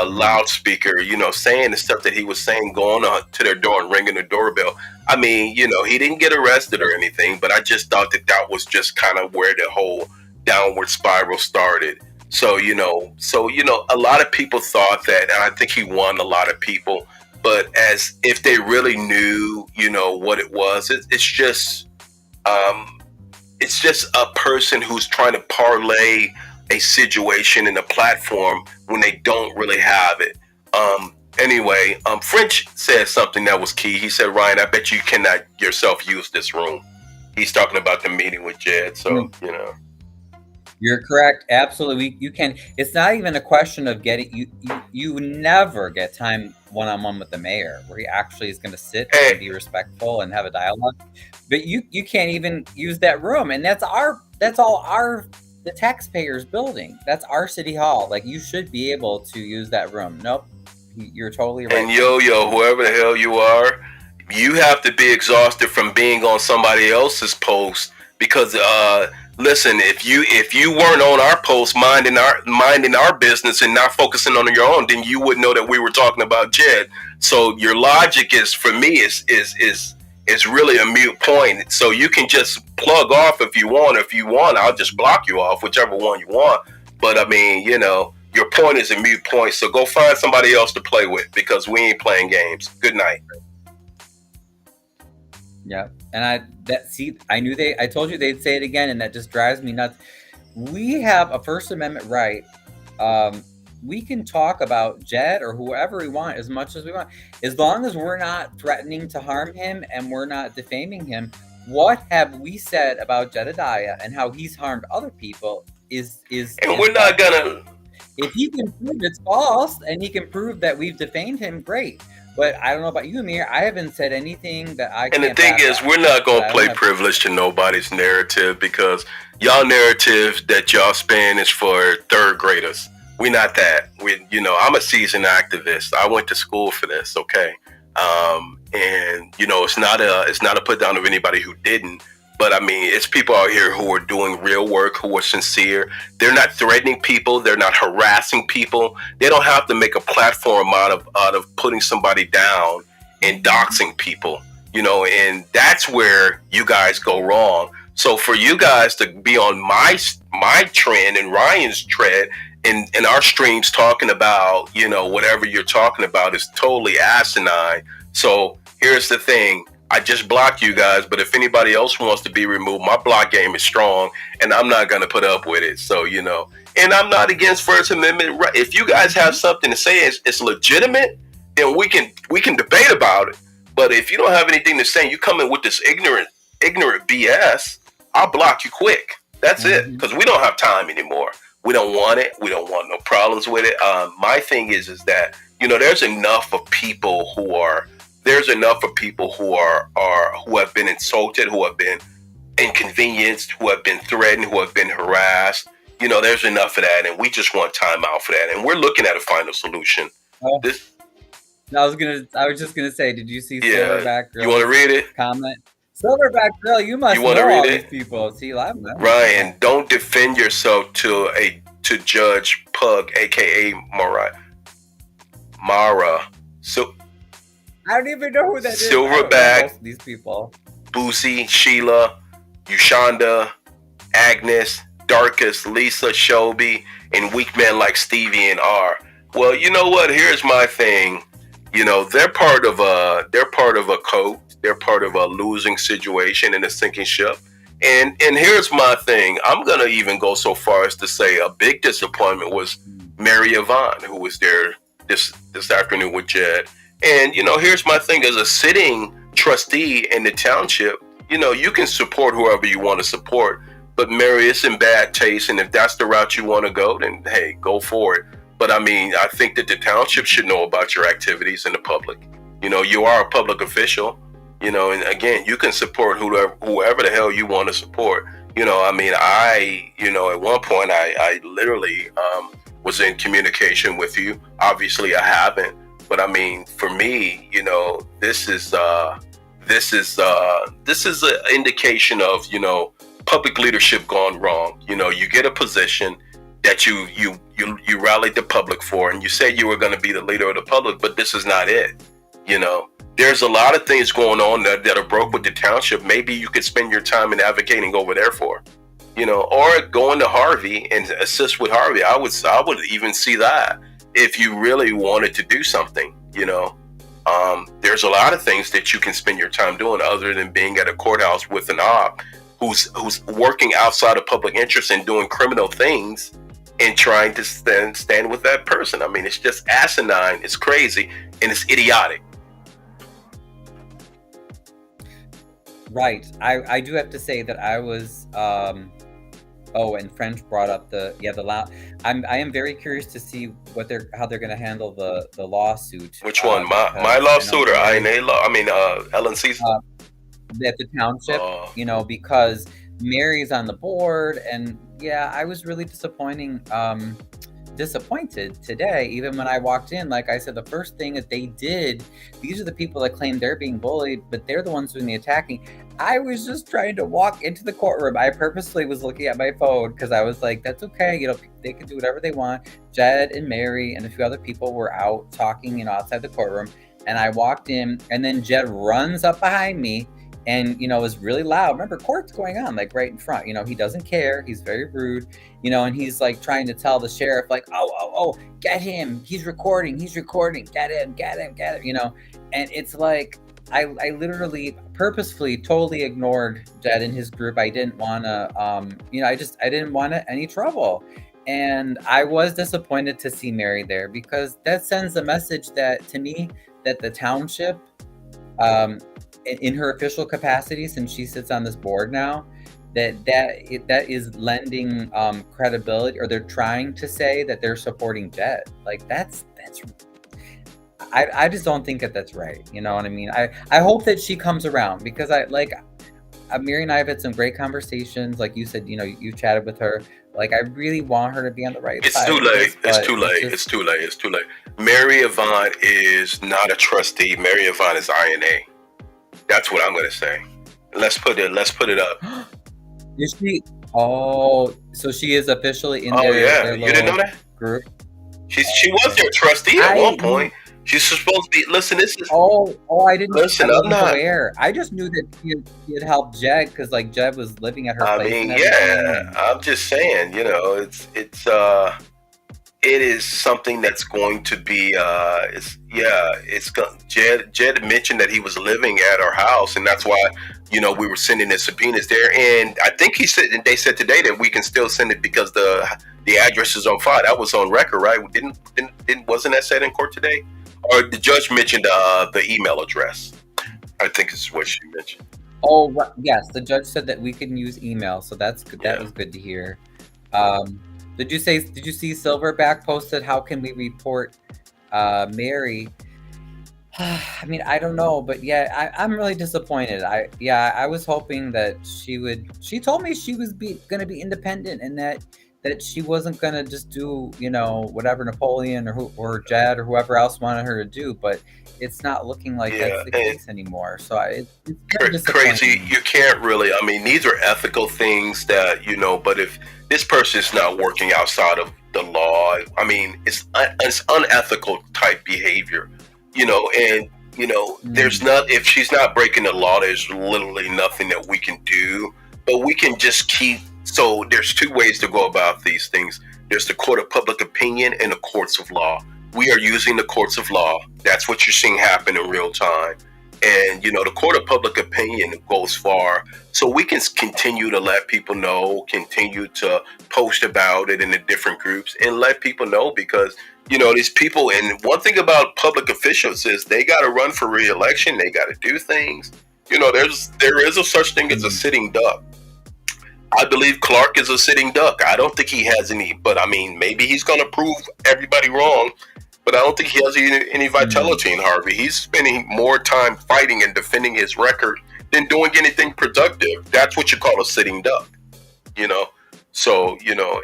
loudspeaker, saying the stuff that he was saying, going on to their door and ringing the doorbell. I mean, he didn't get arrested or anything, but I just thought that was just kind of where the whole downward spiral started. So, a lot of people thought that, and I think he won a lot of people, but as if they really knew, what it was, it's just a person who's trying to parlay a situation and a platform when they don't really have it. Anyway, French said something that was key. He said, Ryan, I bet you cannot yourself use this room. He's talking about the meeting with Jed. So, You're correct. Absolutely. You can. It's not even a question of getting you never get time one-on-one with the mayor where he actually is going to sit and be respectful and have a dialogue. But you can't even use that room. And that's all the taxpayers building. That's our city hall. Like, you should be able to use that room. Nope. You're totally right. And whoever the hell you are, you have to be exhausted from being on somebody else's post because listen, if you weren't on our post minding our business and not focusing on your own, then you wouldn't know that we were talking about Jed. So your logic is really a mute point. So you can just plug off if you want. If you want, I'll just block you off, whichever one you want. But I mean, your point is a mute point. So go find somebody else to play with because we ain't playing games. Good night. Yeah. And I told you they'd say it again, and that just drives me nuts. We have a First Amendment right. We can talk about Jed or whoever we want as much as we want, as long as we're not threatening to harm him and we're not defaming him. What have we said about Jedidiah and how he's harmed other people and we're not gonna. If he can prove it's false and he can prove that we've defamed him, great. But I don't know about you, Amir. I haven't said anything that I. And the thing is, we're not going to play privilege to nobody's narrative because y'all narrative that y'all spin is for third graders. We're not that. I'm a seasoned activist. I went to school for this, okay? And it's not a put down of anybody who didn't. But I mean, it's people out here who are doing real work, who are sincere. They're not threatening people. They're not harassing people. They don't have to make a platform out of putting somebody down and doxing people, and that's where you guys go wrong. So for you guys to be on my trend and Ryan's trend in our streams talking about, whatever you're talking about is totally asinine. So here's the thing. I just blocked you guys, but if anybody else wants to be removed, my block game is strong, and I'm not going to put up with it. So, and I'm not against First Amendment. If you guys have something to say it's legitimate, then we can debate about it. But if you don't have anything to say, you come in with this ignorant BS, I'll block you quick. That's it, because we don't have time anymore. We don't want it. We don't want no problems with it. My thing is that there's enough of people who have been insulted, who have been inconvenienced, who have been threatened, who have been harassed. There's enough of that, and we just want time out for that. And we're looking at a final solution. Oh, I was just gonna say, did you see Silverback Girl? You want to read it? Comment. Silverback Girl, you must know all these people. See, Ryan, don't defend yourself to Judge Pug, aka Mara. So I don't even know who that is. Silverback, these people. Boosie, Sheila, Ushanda, Agnes, Darkest, Lisa, Shelby, and weak men like Stevie and R. Well, you know what? Here's my thing. They're part of a code. They're part of a losing situation in a sinking ship. And here's my thing. I'm gonna even go so far as to say a big disappointment was Mary Yvonne, who was there this afternoon with Jed. And here's my thing: as a sitting trustee in the township, you can support whoever you want to support. But Mary, it's in bad taste, and if that's the route you want to go, then hey, go for it. But I think that the township should know about your activities in the public. You are a public official. And again, you can support whoever the hell you want to support. At one point, I literally was in communication with you. Obviously, I haven't. But for me, this is an indication of public leadership gone wrong. You get a position that you rallied the public for, and you said you were going to be the leader of the public, but this is not it. There's a lot of things going on that are broke with the township. Maybe you could spend your time in advocating over there for, or going to Harvey and assist with Harvey. I would even see that if you really wanted to do something. There's a lot of things that you can spend your time doing other than being at a courthouse with an op who's working outside of public interest and doing criminal things and trying to stand with that person. It's just asinine, it's crazy, and it's idiotic. Right. I do have to say that I was and French brought up the I am very curious to see how they're going to handle the lawsuit. Which one? My lawsuit or INA law? LNC's at the township, because Mary's on the board, and I was really disappointed today. Even when I walked in, like I said, the first thing that they did, these are the people that claim they're being bullied, but they're the ones doing the attacking. I was just trying to walk into the courtroom. I purposely was looking at my phone because I was like, that's okay. They can do whatever they want. Jed and Mary and a few other people were out talking, outside the courtroom. And I walked in, and then Jed runs up behind me and, was really loud. Remember, court's going on, like right in front. He doesn't care. He's very rude, and he's like trying to tell the sheriff, like, oh, get him. He's recording. Get him. And it's like, I literally purposefully totally ignored Jed and his group. I didn't want to, I didn't want any trouble. And I was disappointed to see Mary there, because that sends a message that, to me, that the township, in her official capacity, since she sits on this board now, that is lending credibility, or they're trying to say that they're supporting Jed. Like that's I just don't think that that's right. You know what I mean? I hope that she comes around, because Amir and I have had some great conversations. Like you said, you chatted with her. Like, I really want her to be on the right side. It's too late. Mary Yvonne is not a trustee. Mary Yvonne is INA. That's what I'm going to say. Let's put it up. Is she? Oh, so she is officially in their you didn't know that? Group? She was their trustee at one point. She's supposed to be. Listen, this is. I didn't. Listen, I'm not aware. I just knew that she had helped Jed, because Jed was living at her place. I'm just saying. it is something that's going to be Jed mentioned that he was living at our house, and that's why we were sending the subpoenas there. And I think they said today that we can still send it because the address is on file. That was on record, right? Didn't wasn't that said in court today? Or the judge mentioned the email address, I think is what she mentioned. Oh, yes, the judge said that we can use email, so that's good. That was good to hear. Did you see Silverback posted, how can we report Mary? I mean, I don't know, but yeah, I'm really disappointed. I was hoping that she told me she was gonna be independent, and that she wasn't gonna just do whatever Napoleon or Jed or whoever else wanted her to do, but it's not looking like that's the case anymore. So it's crazy. You can't really. I mean, these are ethical things that but if this person is not working outside of the law, I mean, it's unethical type behavior. And there's not, if she's not breaking the law, there's literally nothing that we can do, but we can just keep. So there's two ways to go about these things. There's the court of public opinion and the courts of law. We are using the courts of law. That's what you're seeing happen in real time. And the court of public opinion goes far, so we can continue to let people know, continue to post about it in the different groups and let people know, because these people. And one thing about public officials is they got to run for re-election. They got to do things. There is a such thing as a sitting duck. I believe Clark is a sitting duck. I don't think he has any, but I mean, maybe he's going to prove everybody wrong. But I don't think he has any vitality in Harvey. He's spending more time fighting and defending his record than doing anything productive. That's what you call a sitting duck, So,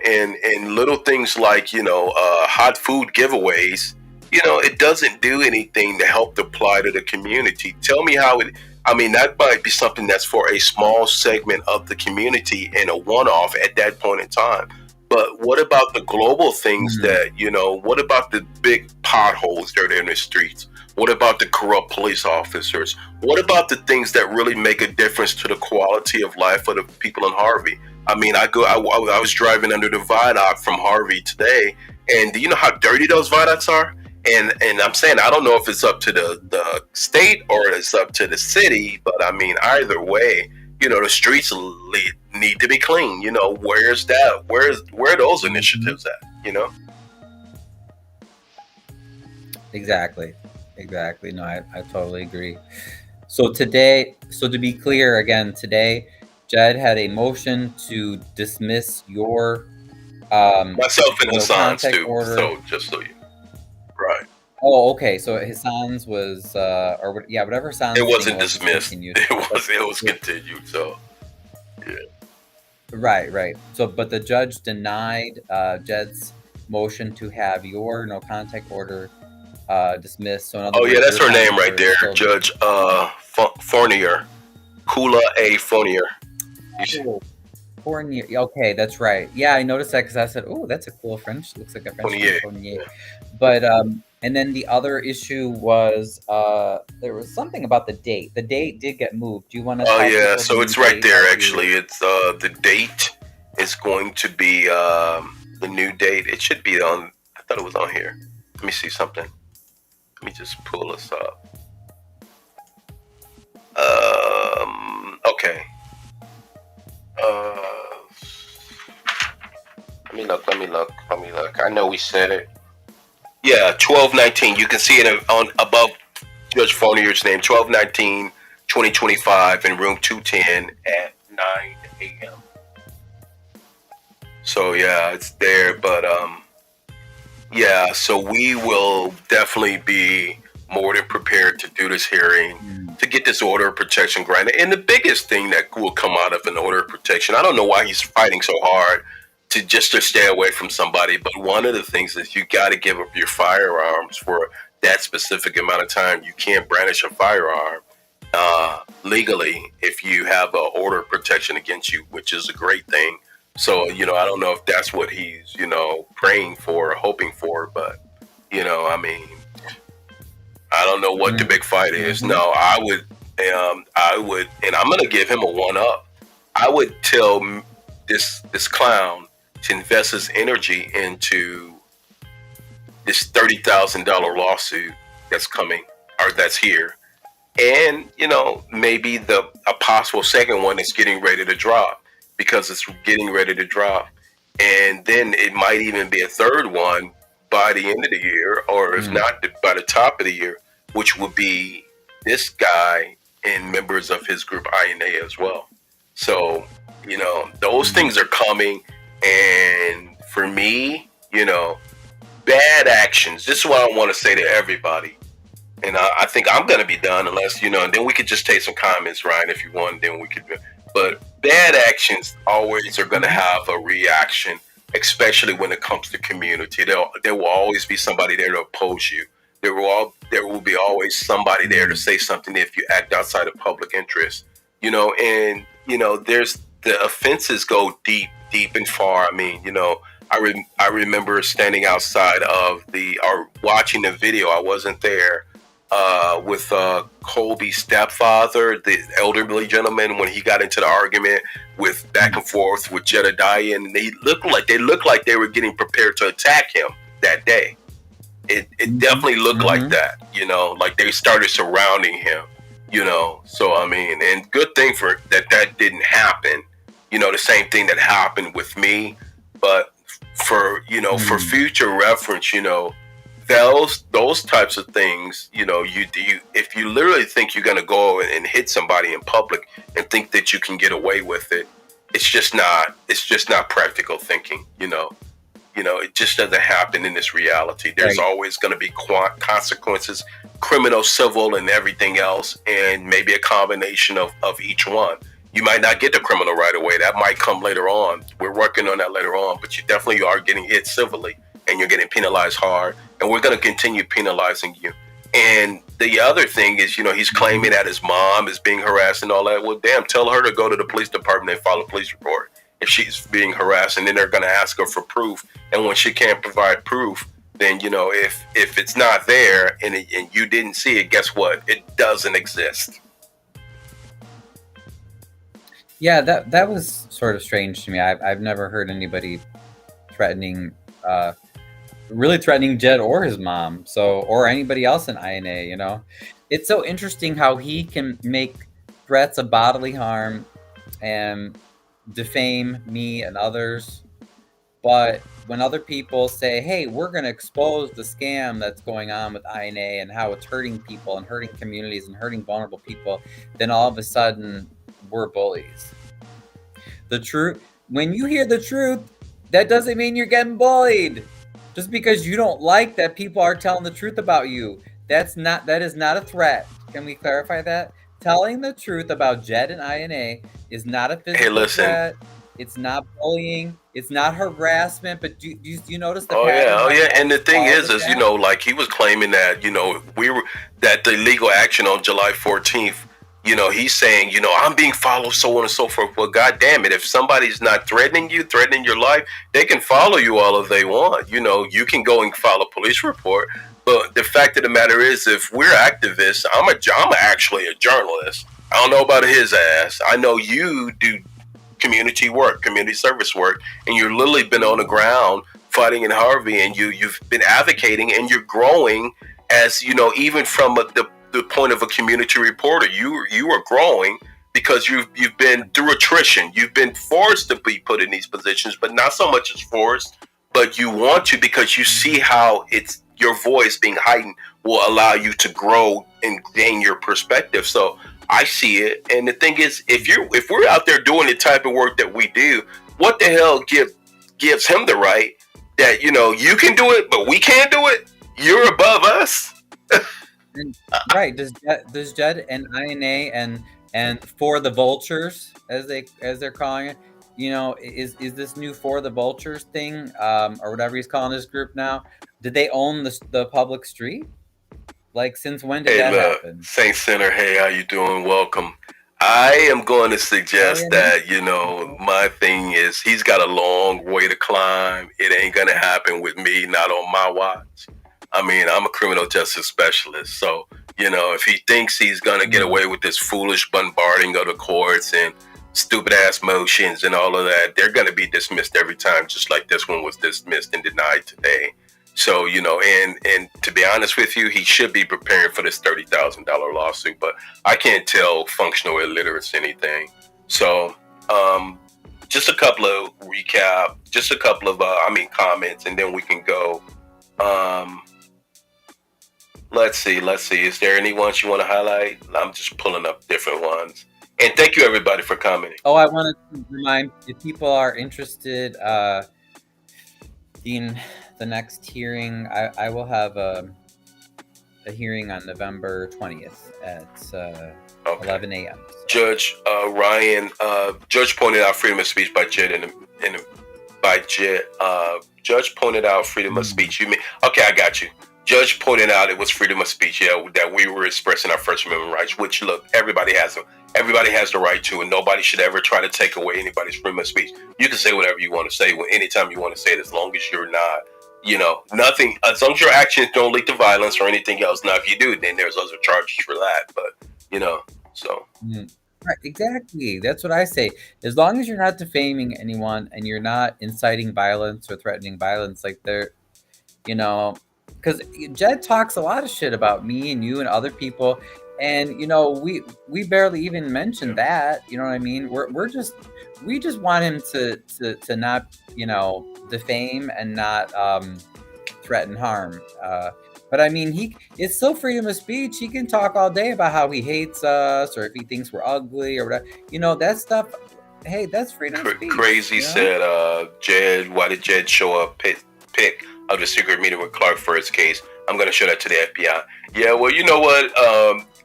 and little things like, hot food giveaways, it doesn't do anything to help the plight of the community. Tell me how that might be something that's for a small segment of the community and a one-off at that point in time. But what about the global things that, what about the big potholes that are in the streets? What about the corrupt police officers? What about the things that really make a difference to the quality of life of the people in Harvey? I mean, I was driving under the viaduct from Harvey today, and do you know how dirty those viaducts are? And I'm saying, I don't know if it's up to the state or it's up to the city, but I mean, either way, the streets need to be clean. Where's that? Where are those initiatives at? Exactly. No, I totally agree. So to be clear again, today, Jed had a motion to dismiss your myself and Hassan's too. Order. So just so you, right? Oh, okay. So Hassan's was, whatever Hassan's. It wasn't dismissed. It was continued. So, yeah. Right. So, but the judge denied Jed's motion to have your no contact order dismissed. So, in other words, that's her name right there, Judge Fournier, Kula A. Fournier. Fournier. Okay, that's right. Yeah, I noticed that because I said, "Oh, that's a cool French. Looks like a French name, Fournier." But and then the other issue was there was something about the date. The date did get moved. Do you want to? Oh yeah, so it's right there. Actually, it's the date is going to be the new date. It should be on. I thought it was on here. Let me see something. Let me just pull this up. Okay. Let me look. I know we said it. Yeah, 12/19. You can see it on above Judge Fournier's name. 12/19/2025 in room 210 at 9 a.m. So yeah, it's there. But so we will definitely be more than prepared to do this hearing to get this order of protection granted. And the biggest thing that will come out of an order of protection, I don't know why he's fighting so hard to stay away from somebody, but one of the things is you got to give up your firearms for that specific amount of time. You can't brandish a firearm legally if you have an order of protection against you, which is a great thing. So, I don't know if that's what he's, praying for or hoping for, but, I mean, I don't know what the big fight is. No, I would, and I'm going to give him a 1-up. I would tell this clown to invest his energy into this $30,000 lawsuit that's coming or that's here, and maybe a possible second one is getting ready to drop because it's getting ready to drop, and then it might even be a third one by the end of the year, or if not by the top of the year, which would be this guy and members of his group INA as well. So those things are coming, and for me, bad actions. This is what I want to say to everybody. And I think I'm going to be done unless, and then we could just take some comments, Ryan, if you want, then we could. But bad actions always are going to have a reaction, especially when it comes to community. There will always be somebody there to oppose you. There will be always somebody there to say something if you act outside of public interest. There's the offenses go deep and far. I mean, I remember standing outside of or watching the video. I wasn't there. With Colby's stepfather, the elderly gentleman, when he got into the argument with back and forth with Jedidiah, and they looked like they were getting prepared to attack him that day. It definitely looked like that, like they started surrounding him, So I mean, and good thing for that didn't happen. The same thing that happened with me, but for for future reference, those types of things, if you literally think you're going to go and hit somebody in public and think that you can get away with it, it's just not practical thinking. It just doesn't happen in this reality. There's always going to be consequences, criminal, civil, and everything else, and maybe a combination of each one. You might not get the criminal right away. That might come later on. We're working on that later on, but you definitely are getting hit civilly, and you're getting penalized hard, and we're going to continue penalizing you. And the other thing is, he's claiming that his mom is being harassed and all that. Well, damn, tell her to go to the police department and file a police report if she's being harassed, and then they're going to ask her for proof. And when she can't provide proof, then, if it's not there and you didn't see it, guess what? It doesn't exist. Yeah, that was sort of strange to me. I've never heard anybody really threatening Jed or his mom, or anybody else in INA. It's so interesting how he can make threats of bodily harm and defame me and others, but when other people say, hey, we're going to expose the scam that's going on with INA and how it's hurting people and hurting communities and hurting vulnerable people, then all of a sudden we're bullies. When you hear the truth, that doesn't mean you're getting bullied. Just because you don't like that people are telling the truth about you, that is not a threat. Can we clarify that? Telling the truth about Jed and INA is not a physical threat. It's not bullying. It's not harassment. But do you notice the pattern? Oh yeah. And the thing is like he was claiming that that the legal action on July 14th. He's saying, I'm being followed, so on and so forth. Well, God damn it. If somebody's not threatening your life, they can follow you all if they want. You can go and file a police report. But the fact of the matter is, if we're activists, I'm actually a journalist. I don't know about his ass. I know you do community work, community service work, and you've literally been on the ground fighting in Harvey, and you've been advocating, and you're growing as, even from the point of a community reporter, you are growing because you've been through attrition. You've been forced to be put in these positions, but not so much as forced, but you want to because you see how it's your voice being heightened will allow you to grow and gain your perspective. So I see it. And the thing is, if we're out there doing the type of work that we do, what the hell gives him the right that, you can do it, but we can't do it? You're above us. Right. Does Jed and INA and For the Vultures, as they're calling it, is this new For the Vultures thing, or whatever he's calling his group now? Did they own the public street? Like, since when did that happen? Saint Center, hey, how you doing? Welcome. I am going to suggest that, my thing is he's got a long way to climb. It ain't going to happen with me, not on my watch. I mean, I'm a criminal justice specialist. So, if he thinks he's going to get away with this foolish bombarding of the courts and stupid ass motions and all of that, they're going to be dismissed every time, just like this one was dismissed and denied today. So, and to be honest with you, he should be preparing for this $30,000 lawsuit, but I can't tell functional illiteracy anything. So, just a couple of recap, just a couple of comments, and then we can go. Let's see. Is there any ones you want to highlight? I'm just pulling up different ones. And thank you everybody for commenting. Oh, I wanted to remind, if people are interested in the next hearing, I will have a hearing on November 20th at 11 a.m. So. Judge Ryan, Judge pointed out freedom of speech by Jed Judge pointed out freedom of speech. You mean, okay, I got you. Judge pointed out it was freedom of speech, that we were expressing our First Amendment rights, which, look, everybody has them. Everybody has the right to, and nobody should ever try to take away anybody's freedom of speech. You can say whatever you want to say anytime you want to say it, as long as you're not, nothing, as long as your actions don't lead to violence or anything else. Now, if you do, then there's other charges for that, but, so. Right, exactly. That's what I say. As long as you're not defaming anyone and you're not inciting violence or threatening violence, like because Jed talks a lot of shit about me and you and other people, and we barely even mentioned that. You know what I mean? We just want him to not defame and not threaten harm. But I mean, it's still freedom of speech. He can talk all day about how he hates us or if he thinks we're ugly or whatever. That stuff. Hey, that's freedom of speech. Crazy said, Jed, why did Jed show up pick of the secret meeting with Clark for his case? I'm going to show that to the FBI. Yeah, well, you know what?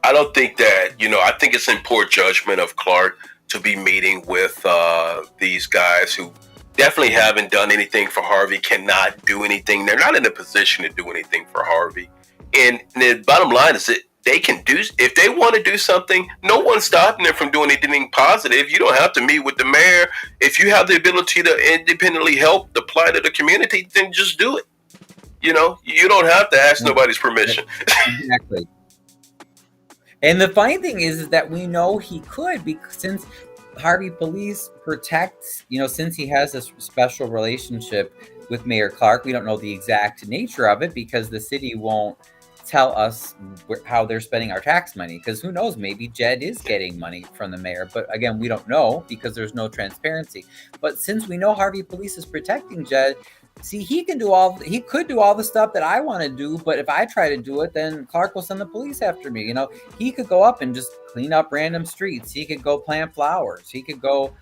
I don't think that, I think it's in poor judgment of Clark to be meeting with these guys who definitely haven't done anything for Harvey, cannot do anything. They're not in a position to do anything for Harvey. And the bottom line is that they can do, if they want to do something, no one's stopping them from doing anything positive. You don't have to meet with the mayor. If you have the ability to independently help the plight of the community, then just do it. You don't have to ask nobody's permission. Exactly. And the funny thing is that we know he could, because since Harvey Police protects, since he has this special relationship with Mayor Clark, we don't know the exact nature of it because the city won't tell us how they're spending our tax money, because who knows, maybe Jed is getting money from the mayor, but again, we don't know because there's no transparency. But since we know Harvey Police is protecting Jed, see, he could do all the stuff that I want to do, but if I try to do it, then Clark will send the police after me. He could go up and just clean up random streets. He could go plant flowers. He could go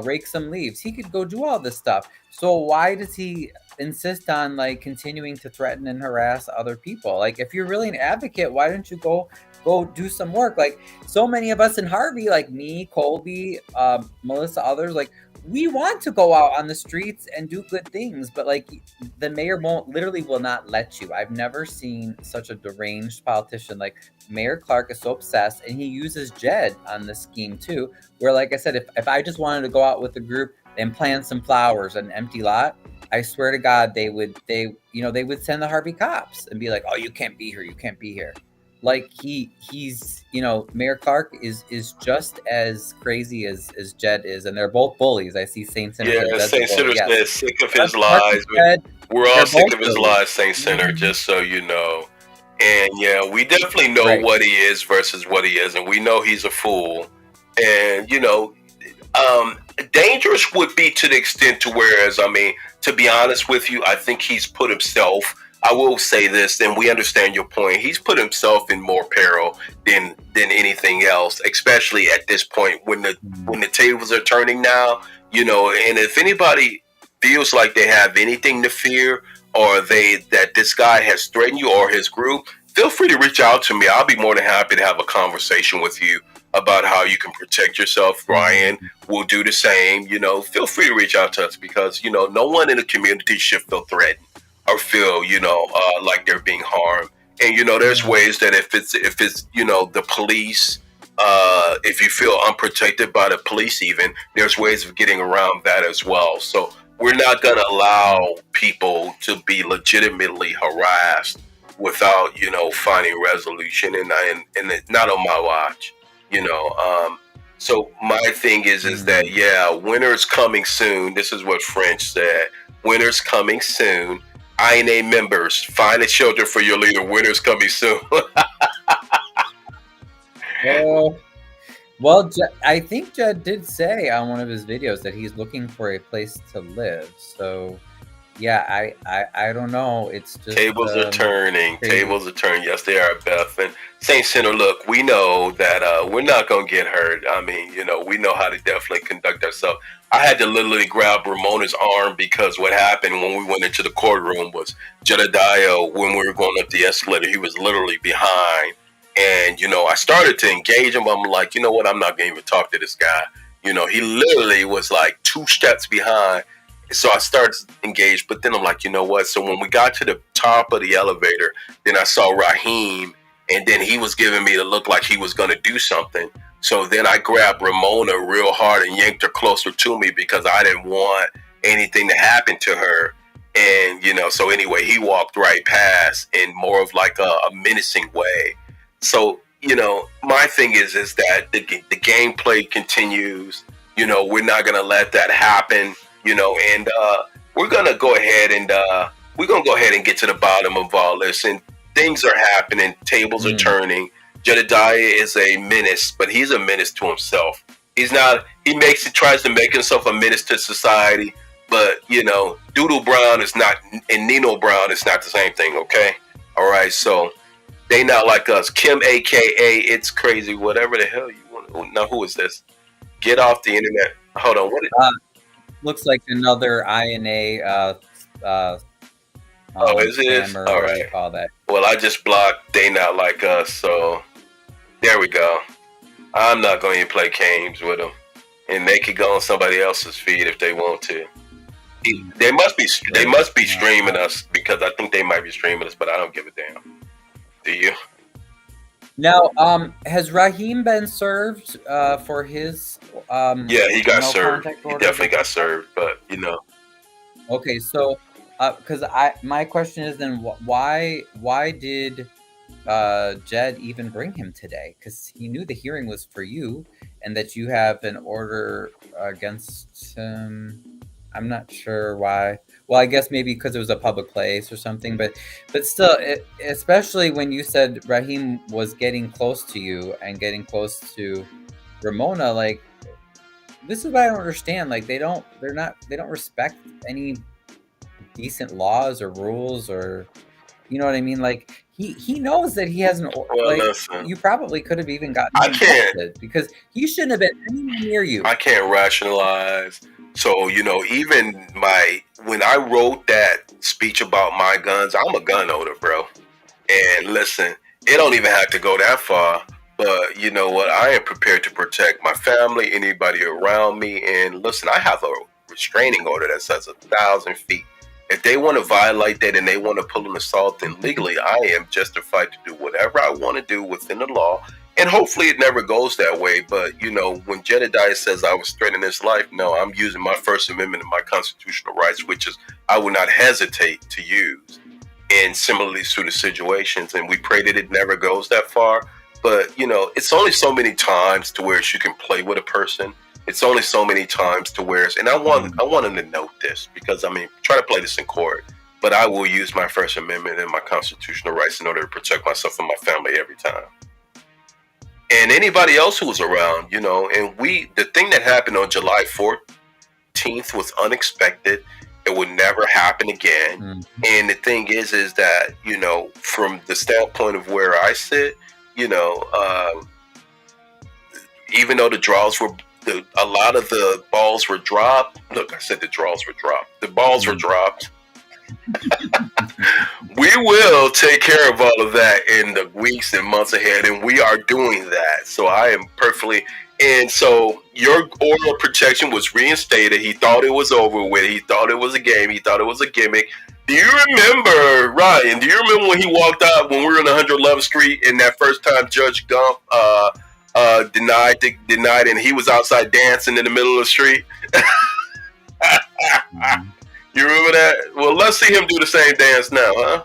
rake some leaves. He could go do all this stuff. So why does he insist on continuing to threaten and harass other people? If you're really an advocate, why don't you go do some work? So many of us in Harvey, like me, Colby, Melissa, others, we want to go out on the streets and do good things, but the mayor will not let you. I've never seen such a deranged politician. Mayor Clark is so obsessed, and he uses Jed on this scheme too, where, like I said, if I just wanted to go out with the group and plant some flowers on an empty lot, I swear to God, they would send the Harvey cops and be like, oh, you can't be here. You can't be here. He's Mayor Clark is just as crazy as Jed is, and they're both bullies. I see Saint Center. Yeah, Saint Center is sick of his lies. We're all sick of his lies, Saint Center, just so you know. And yeah, we definitely know what he is versus what he isn't. We know he's a fool, and dangerous would be to the extent to whereas, to be honest with you, I think he's put himself. I will say this, and we understand your point. He's put himself in more peril than anything else, especially at this point when the tables are turning now. And if anybody feels like they have anything to fear, or that this guy has threatened you or his group, feel free to reach out to me. I'll be more than happy to have a conversation with you about how you can protect yourself. Ryan will do the same. Feel free to reach out to us because no one in the community should feel threatened or feel, like they're being harmed. And, there's ways that if it's, the police, if you feel unprotected by the police even, there's ways of getting around that as well. So we're not going to allow people to be legitimately harassed without, finding resolution. And not on my watch, So my thing is that, yeah, winter's coming soon. This is what French said. Winter's coming soon. INA members, find a shelter for your leader. Winter's coming soon. Oh, well, I think Jed did say on one of his videos that he's looking for a place to live. So, yeah, I don't know. It's just Tables are turning. crazy. Tables are turning. Yes, they are, Beth. And Saint Center, look, we know that we're not going to get hurt. I mean, we know how to definitely conduct ourselves. I had to literally grab Ramona's arm because what happened when we went into the courtroom was Jedidiah, when we were going up the escalator, he was literally behind. And, I started to engage him. I'm like, you know what? I'm not going to even talk to this guy. He literally was like 2 steps behind. So I started engaged, but then I'm like, you know what? So when we got to the top of the elevator, then I saw Raheem, and then he was giving me the look like he was going to do something. So then I grabbed Ramona real hard and yanked her closer to me because I didn't want anything to happen to her. And, so anyway, he walked right past in more of like a menacing way. So, my thing is that the gameplay continues. We're not going to let that happen. And we're gonna go ahead and get to the bottom of all this. And things are happening. Tables are turning. Jedidiah is a menace, but he's a menace to himself. He's not. He tries to make himself a menace to society. But Doodle Brown is not, and Nino Brown is not the same thing. Okay, all right. So they not like us. Kim, aka It's Crazy, whatever the hell you want. Now who is this? Get off the internet. Hold on. What? Looks like another INA. Is it? All right. Call that. Well, I just blocked They Not Like Us, so there we go. I'm not going to play games with them, and they could go on somebody else's feed if they want to. They must be streaming us, because I think they might be streaming us, but I don't give a damn. Do you? Now, has Raheem been served for his? Yeah, he got served. He definitely got served, but Okay, so because my question is then why did Jed even bring him today? Because he knew the hearing was for you, and that you have an order against him. I'm not sure why. Well, I guess maybe because it was a public place or something, but still, especially when you said Raheem was getting close to you and getting close to Ramona, like, this is what I don't understand. Like, they don't respect any decent laws or rules, or, you know what I mean? Like, he knows that he has an order. Well, listen, you probably could have even gotten him arrested, because he shouldn't have been anywhere near you. I can't rationalize. So, even when I wrote that speech about my guns, I'm a gun owner, bro. And listen, it don't even have to go that far. But you know what? I am prepared to protect my family, anybody around me. And listen, I have a restraining order that says 1,000 feet. If they want to violate that and they want to pull an assault, then legally I am justified to do whatever I want to do within the law. And hopefully it never goes that way. But, when Jedidiah says I was threatening his life, no, I'm using my First Amendment and my constitutional rights, which is I will not hesitate to use in similarly suited situations. And we pray that it never goes that far. But, it's only so many times to where you can play with a person. It's only so many times to where, and I want them to note this, because, try to play this in court. But I will use my First Amendment and my constitutional rights in order to protect myself and my family every time. And anybody else who was around, and the thing that happened on July 14th was unexpected. It would never happen again. Mm-hmm. And the thing is that, from the standpoint of where I sit, even though a lot of the balls were dropped. Look, I said the draws were dropped. The balls were dropped. We will take care of all of that in the weeks and months ahead, and we are doing that. So I am perfectly. And so your order of protection was reinstated. He thought it was over with. He thought it was a game. He thought it was a gimmick. Do you remember, Ryan? Do you remember when he walked out when we were on 111th Street and that first time Judge Gump denied, and he was outside dancing in the middle of the street? You remember that? Well, let's see him do the same dance now, huh?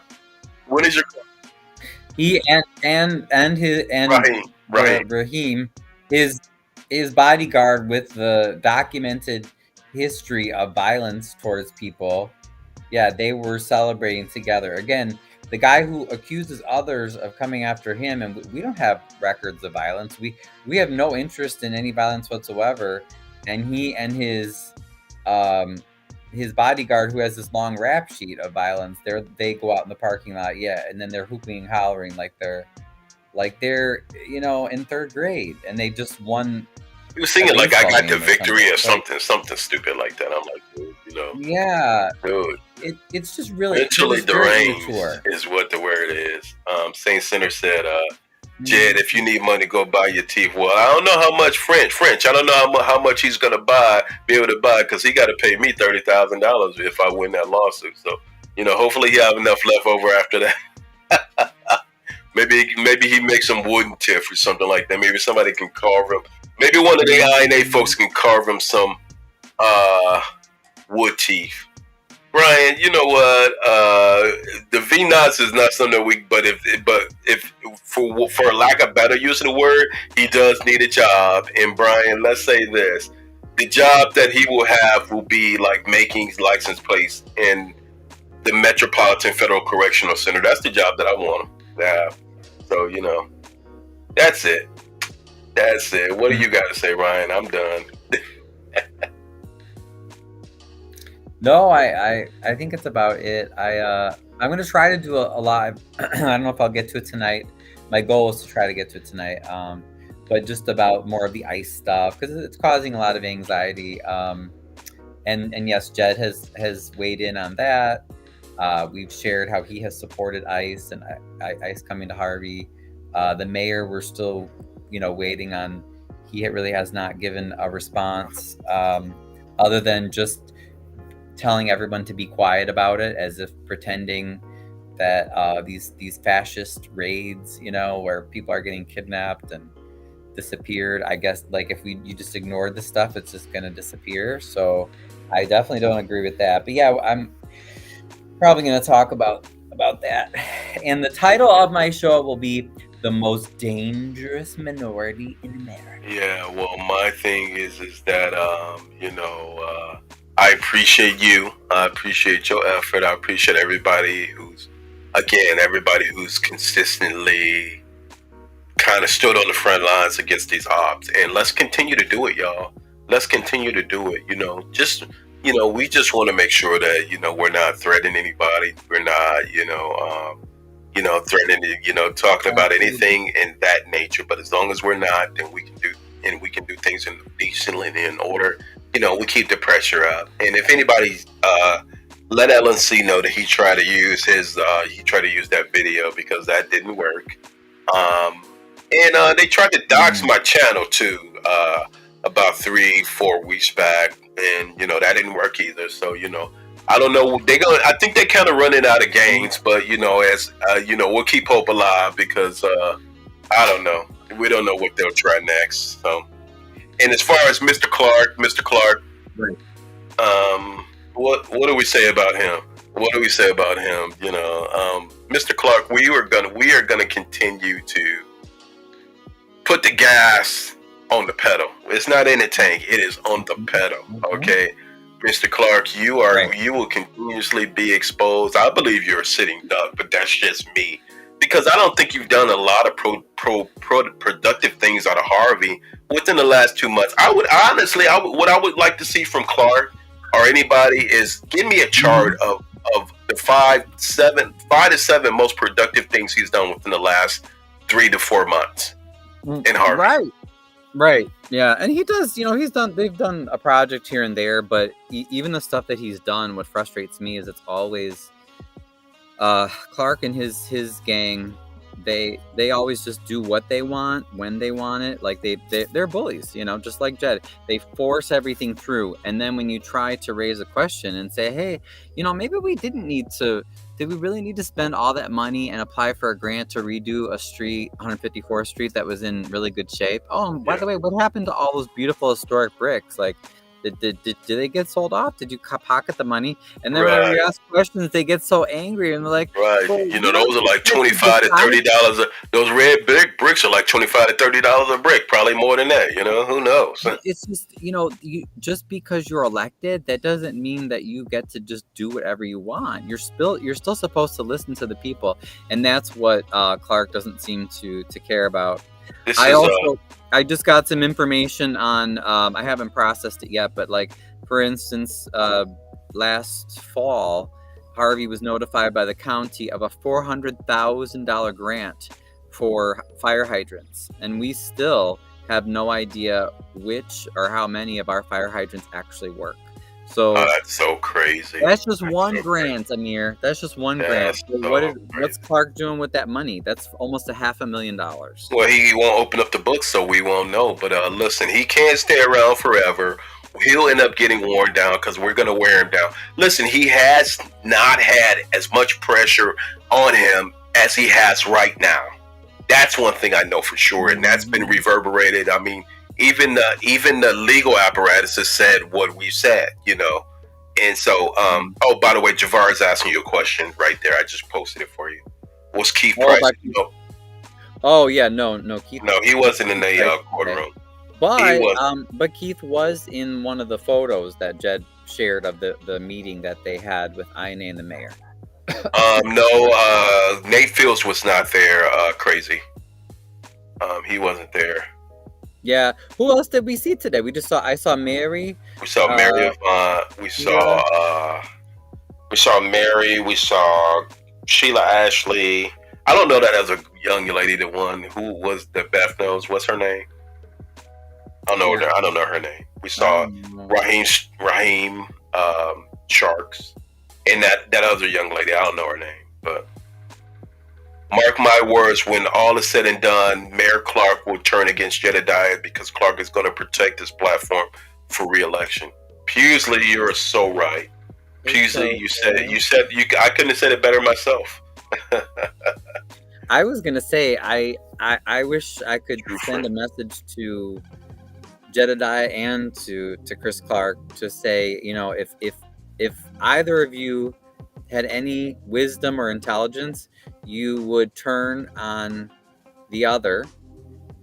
When is your he and Raheem, his bodyguard with the documented history of violence towards people, Yeah, they were celebrating together. Again, the guy who accuses others of coming after him, and we don't have records of violence. We have no interest in any violence whatsoever. And he and his bodyguard, who has this long rap sheet of violence, they go out in the parking lot, yeah, and then they're hooping and hollering like they're in third grade, and they just won He was a singing like "I baseball got the game or victory" or something. something stupid like that. I'm like, Yeah, dude, it's just really, he mentally was very deranged immature. is what the word is. Saint Center said, Jed, Mhm. if you need money, go buy your teeth. Well, I don't know how much French. I don't know how much he's gonna be able to buy, because he got to pay me $30,000 if I win that lawsuit. So, hopefully he have enough left over after that. Maybe he makes some wooden teeth or something like that. Maybe somebody can carve him. Maybe one of the INA folks can carve him some wood teeth. Brian, you know what? The VNOS is not something weak, but if for lack of better use of the word, he does need a job. And Brian, let's say this: the job that he will have will be like making license plates in the Metropolitan Federal Correctional Center. That's the job that I want him to have. So that's it. That's it. What do you got to say, Ryan? I'm done. No, I think it's about it. I'm gonna try to do a live. I don't know if I'll get to it tonight. My goal is to try to get to it tonight. But just about more of the ICE stuff, because it's causing a lot of anxiety. And yes, Jed has weighed in on that. We've shared how he has supported ICE and ICE coming to Harvey. The mayor, we're still, waiting on. He really has not given a response, other than just telling everyone to be quiet about it, as if pretending that these fascist raids, where people are getting kidnapped and disappeared. I guess like if you just ignored the stuff, it's just gonna disappear. So I definitely don't agree with that. But yeah, I'm probably gonna talk about that. And the title of my show will be "The Most Dangerous Minority in America." Yeah, well, my thing is that I appreciate you. I appreciate your effort. I appreciate everybody who's consistently kind of stood on the front lines against these ops. And let's continue to do it, y'all. Let's continue to do it. We just want to make sure that we're not threatening anybody. We're not threatening, talking about anything in that nature. But as long as we're not, then we can do things in decently and in order. We keep the pressure up. And if anybody let LNC know that he tried to use that video, because that didn't work. And they tried to dox my channel too, about 3-4 weeks back, and that didn't work either. So I don't know. I think they're kind of running out of gains, but we'll keep hope alive, because I don't know. We don't know what they'll try next. So, and as far as Mr. Clark, Right. what do we say about him? Mr. Clark, we are gonna continue to put the gas on the pedal. It's not in the tank; it is on the pedal. Okay, Mr. Clark, you will continuously be exposed. I believe you're a sitting duck, but that's just me, because I don't think you've done a lot of productive things out of Harvey within the last 2 months. What I would like to see from Clark or anybody is give me a chart of the 5 to 7 most productive things he's done within the last 3 to 4 months in Harvey. Right. Yeah. And he does, they've done a project here and there, but even the stuff that he's done, what frustrates me is it's always Clark and his gang. They always just do what they want when they want it. Like they're bullies, just like Jed. They force everything through, and then when you try to raise a question and say, hey, maybe we did we really need to spend all that money and apply for a grant to redo a street, 154th Street, that was in really good shape? Oh, and by the way, what happened to all those beautiful historic bricks? Like, Did they get sold off? Did you pocket the money? And then whenever Right. you ask questions, they get so angry and they're like, Right. well, You know, you don't those are like get to decide. $25 to $30. Those red bricks are like $25 to $30 a brick. Probably more than that. You know, who knows? It's just, you just because you're elected, that doesn't mean that you get to just do whatever you want. You're still supposed to listen to the people, and that's what Clark doesn't seem to care about. This I is also I just got some information on I haven't processed it yet, but like for instance, last fall, Harvey was notified by the county of a $400,000 grant for fire hydrants, and we still have no idea which or how many of our fire hydrants actually work. So that's so crazy. that's just one grant, Amir. That's just one grant. So what's Clark doing with that money? That's almost $500,000. Well, he won't open up the book, so we won't know. But listen, he can't stay around forever. He'll end up getting worn down because we're going to wear him down. Listen, he has not had as much pressure on him as he has right now. That's one thing I know for sure, and that's been reverberated. I mean, even the legal apparatus has said what we said, you know. And so, oh, by the way, Javar is asking you a question right there. I just posted it for you. Was Keith Price? Oh yeah, no, Keith. No, he wasn't in the courtroom. But Keith was in one of the photos that Jed shared of the meeting that they had with INA and the mayor. No, Nate Fields was not there. Crazy. He wasn't there. Yeah. Who else did we see today? I saw Mary. We saw Mary. We saw Mary. We saw Sheila Ashley. I don't know that as a young lady, the one who was the Beth knows. What's her name? I don't know her name. We saw Raheem Sharks, and that other young lady. I don't know her name, but mark my words, when all is said and done, Mayor Clark will turn against Jedidiah because Clark is going to protect his platform for re-election. Pusely, you're so right. Pusely, you said it. I couldn't have said it better myself. I was gonna say I wish I could send a message to Jedidiah and to Chris Clark to say, if either of you had any wisdom or intelligence, you would turn on the other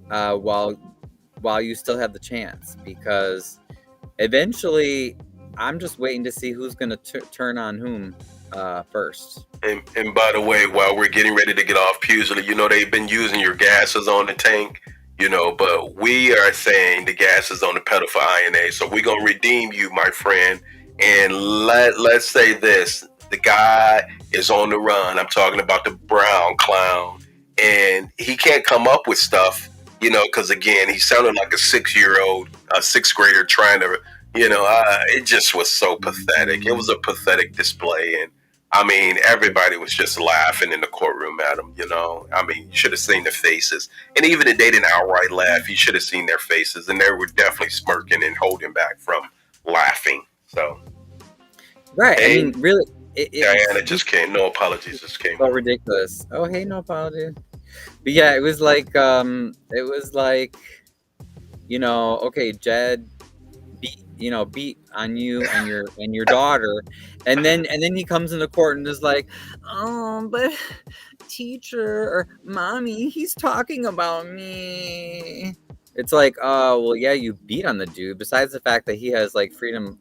while you still have the chance, because eventually I'm just waiting to see who's going to turn on whom first. And by the way, while we're getting ready to get off Pusely, they've been using your gases on the tank, but we are saying the gas is on the pedal for INA. So we're going to redeem you, my friend. And let's say this. The guy is on the run. I'm talking about the Brown clown. And he can't come up with stuff, because, again, he sounded like a sixth grader trying to, it just was so pathetic. It was a pathetic display. And, I mean, everybody was just laughing in the courtroom at him, I mean, you should have seen the faces. And even if they didn't outright laugh, you should have seen their faces. And they were definitely smirking and holding back from laughing. So, right. Hey, I mean, really. Diana just came. No apologies. Just came. So ridiculous. Oh, hey, no apology. But yeah, it was like, okay, Jed beat on you and your daughter, and then he comes into court and is like, oh, but teacher or mommy, he's talking about me. It's like, oh, well, yeah, you beat on the dude, besides the fact that he has like freedom,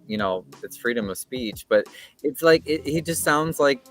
it's freedom of speech, but it's like he just sounds like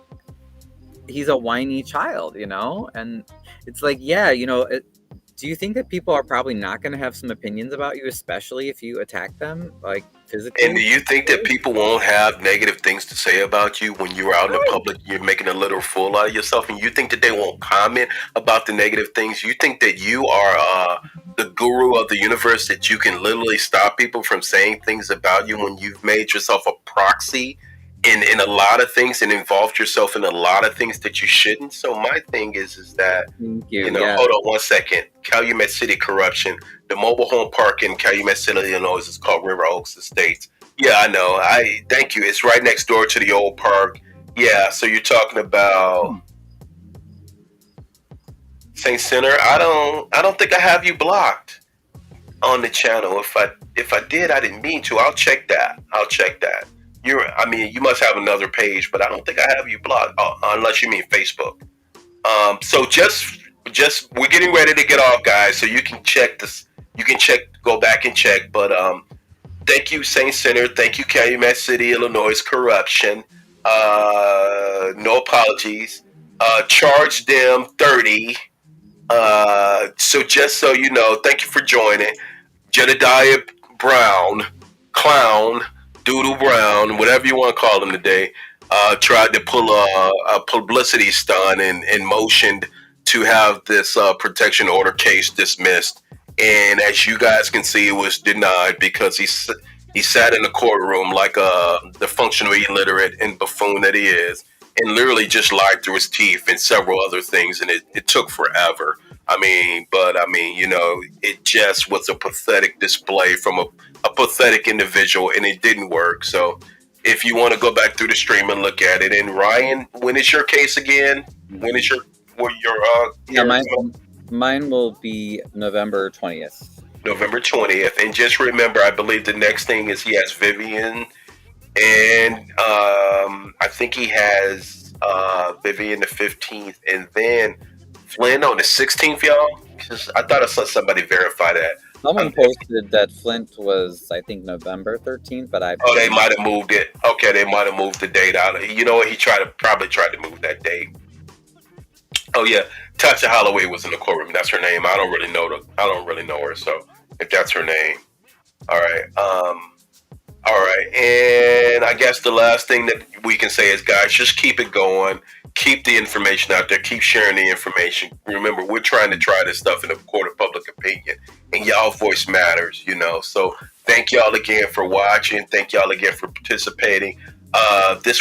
he's a whiny child, and it's like, yeah, do you think that people are probably not going to have some opinions about you, especially if you attack them, like physically? And do you think that people won't have negative things to say about you when you're out in the public, you're making a little fool out of yourself, and you think that they won't comment about the negative things? You think that you are the guru of the universe, that you can literally stop people from saying things about you when you've made yourself a proxy in a lot of things and involved yourself in a lot of things that you shouldn't? So my thing is that, hold on one second. Calumet City corruption. The mobile home park in Calumet City, Illinois is called River Oaks Estates. Yeah, I know. Thank you. It's right next door to the old park. Yeah, so you're talking about St. Center. I don't think I have you blocked. on the channel. If I did, I didn't mean to. I'll check that. I mean, you must have another page, but I don't think I have you blocked, unless you mean Facebook. So just we're getting ready to get off, guys. So you can check this. You can check, go back and check. But thank you, Saint Center. Thank you, Calumet City, Illinois. Corruption. No apologies. Charge them 30. So just so you know, thank you for joining. Jedidiah Brown, Clown, Doodle Brown, whatever you want to call him today, tried to pull a publicity stunt and motioned to have this protection order case dismissed. And as you guys can see, it was denied because he sat in the courtroom like the functionally illiterate and buffoon that he is, and literally just lied through his teeth and several other things, and it took forever. It just was a pathetic display from a pathetic individual, and it didn't work. So if you want to go back through the stream and look at it, and Ryan, when is your case again? When is your mine will be November 20th. November 20th. And just remember, I believe the next thing is he has Vivian, and I think he has Vivian the 15th, and then Flynn on the 16th, y'all. I thought I saw somebody verify that. Someone posted that Flint was, I think, November 13th, but they might have moved it. Okay, they might have moved the date out. You know what? He probably tried to move that date. Oh yeah, Tasha Holloway was in the courtroom. That's her name. I don't really know her. So if that's her name, all right. All right, and I guess the last thing that we can say is, guys, just keep it going. Keep the information out there. Keep sharing the information. Remember, we're trying to try this stuff in a court of public opinion, and y'all voice matters, you know. So thank y'all again for watching. Thank y'all again for participating. This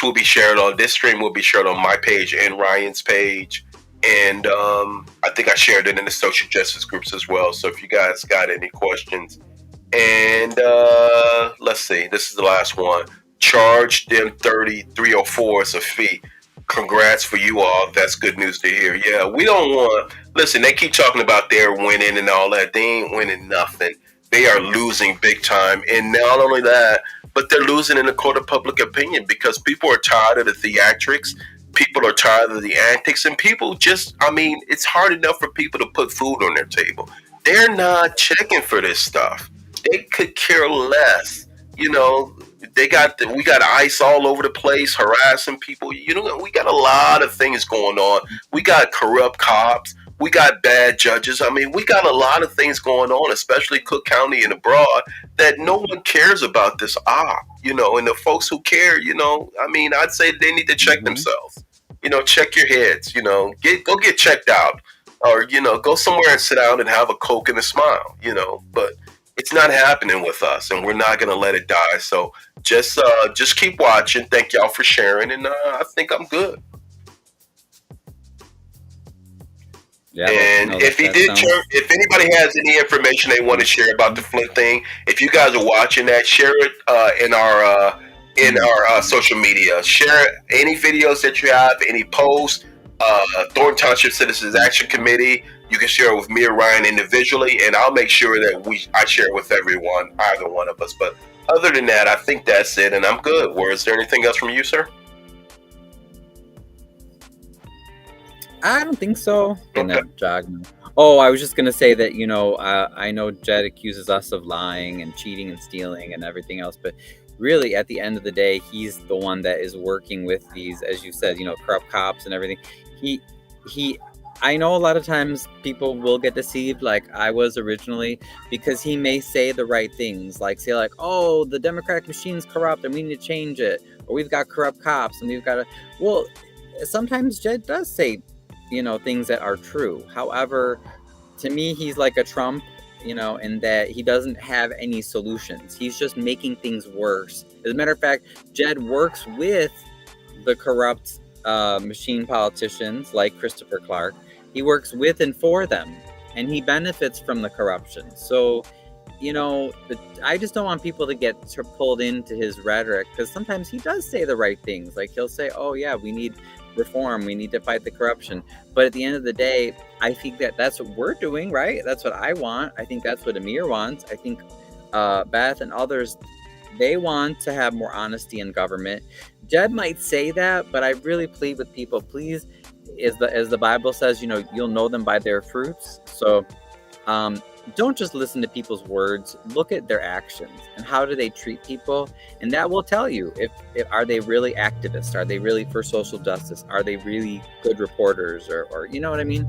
stream will be shared on my page and Ryan's page. And I think I shared it in the social justice groups as well. So if you guys got any questions, and let's see, this is the last one. Charge them 304 as a fee. Congrats for you all. That's good news to hear. Yeah, we don't want. Listen, they keep talking about they're winning and all that. They ain't winning nothing. They are losing big time. And not only that, but they're losing in the court of public opinion because people are tired of the theatrics. People are tired of the antics, and people just, it's hard enough for people to put food on their table. They're not checking for this stuff. They could care less. You know, we got ICE all over the place harassing people. You know, we got a lot of things going on. We got corrupt cops. We got bad judges. We got a lot of things going on, especially Cook County and abroad, that no one cares about this you know, and the folks who care, you know, I'd say they need to check themselves. You know, check your heads, you know, go get checked out, or, you know, go somewhere and sit down and have a Coke and a smile, you know, but it's not happening with us, and we're not going to let it die. So just keep watching. Thank y'all for sharing, and I think I'm good. Yeah, and if anybody has any information they want to share about the Flint thing, if you guys are watching that, share it in our social media. Share any videos that you have, any posts. Thornton Township Citizens Action Committee. You can share it with me or Ryan individually, and I'll make sure that I share it with everyone, either one of us. But other than that, I think that's it, and I'm good. Is there anything else from you, sir? I don't think so. Okay. Oh, I was just going to say that, you know, I know Jed accuses us of lying and cheating and stealing and everything else, but really, at the end of the day, he's the one that is working with these, as you said, you know, corrupt cops and everything. I know a lot of times people will get deceived, like I was originally, because he may say the right things, like say like, oh, the Democratic machine's corrupt and we need to change it, or we've got corrupt cops and we've got to. Well, sometimes Jed does say, you know, things that are true. However, to me, he's like a Trump, you know, in that he doesn't have any solutions. He's just making things worse. As a matter of fact, Jed works with the corrupt machine politicians like Christopher Clark. He works with and for them, and he benefits from the corruption. So, you know, I just don't want people to get pulled into his rhetoric, because sometimes he does say the right things. Like he'll say, oh yeah, we need reform. We need to fight the corruption. But at the end of the day, I think that that's what we're doing, right? That's what I want. I think that's what Amir wants. I think Beth and others, they want to have more honesty in government. Jed might say that, but I really plead with people, please, as the Bible says, you know, you'll know them by their fruits. So don't just listen to people's words, look at their actions and how do they treat people, and that will tell you if are they really activists, are they really for social justice, are they really good reporters, or you know what I mean?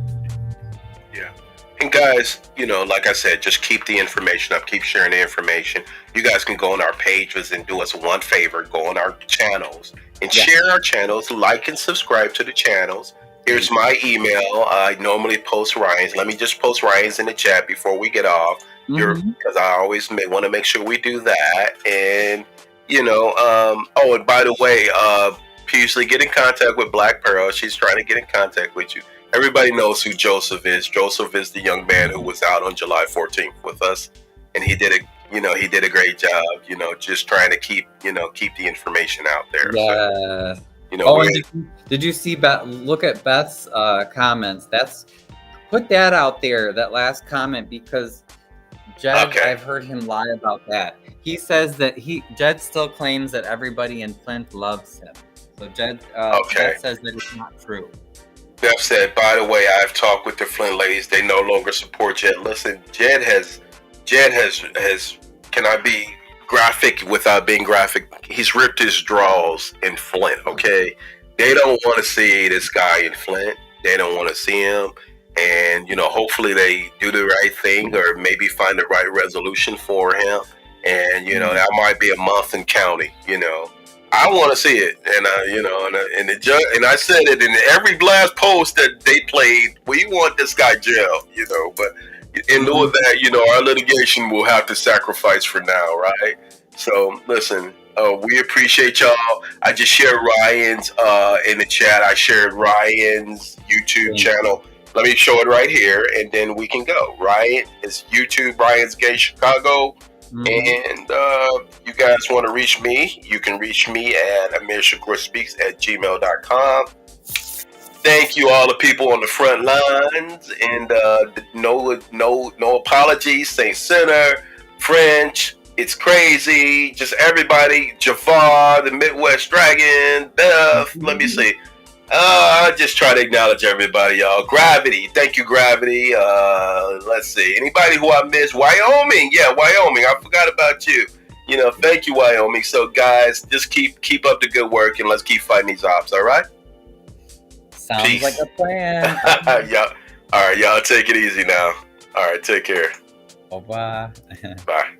Yeah. And guys, you know, like I said, just keep the information up, keep sharing the information. You guys can go on our pages and do us one favor, go on our channels and share our channels, like and subscribe to the channels. Here's my email. I normally post Ryan's. Let me just post Ryan's in the chat before we get off, because I always want to make sure we do that. And, you know, oh, and by the way, usually get in contact with Black Pearl. She's trying to get in contact with you. Everybody knows who Joseph is. Joseph is the young man who was out on July 14th with us, and he did a great job. You know, just trying to keep the information out there. Yeah. So, you know. Oh, and did you see Beth? Look at Beth's comments. Put that out there. That last comment, because Jed, I've heard him lie about that. He says that Jed still claims that everybody in Flint loves him. So Jed says that it's not true. Beth said, by the way, I've talked with the Flint ladies. They no longer support Jed. Listen, Jed has, can I be graphic without being graphic? He's ripped his draws in Flint, okay? They don't want to see this guy in Flint. They don't want to see him. And, you know, hopefully they do the right thing or maybe find the right resolution for him. And, you know, that might be a month and counting, you know. I want to see it, and you know, and I said it in every last post that they played. We want this guy jailed, you know. But in lieu of that, you know, our litigation will have to sacrifice for now, right? So listen, we appreciate y'all. I just shared Ryan's in the chat. I shared Ryan's YouTube channel. Let me show it right here, and then we can go. Ryan is YouTube. Ryan's Gay Chicago. And you guys want to reach me, you can reach me at Amir Shakur Speaks at gmail.com. Thank you all the people on the front lines, and no apologies. Saint Center, French, It's Crazy, just everybody, Jafar, the Midwest Dragon, Beth, let me see. I just try to acknowledge everybody, y'all. Gravity, thank you, Gravity. Let's see, anybody who I missed. Wyoming, yeah, Wyoming. I forgot about you. You know, thank you, Wyoming. So, guys, just keep up the good work, and let's keep fighting these ops. All right. Sounds Peace. Like a plan. Yeah. All right, y'all. Take it easy now. All right, take care. Bye-bye. Bye.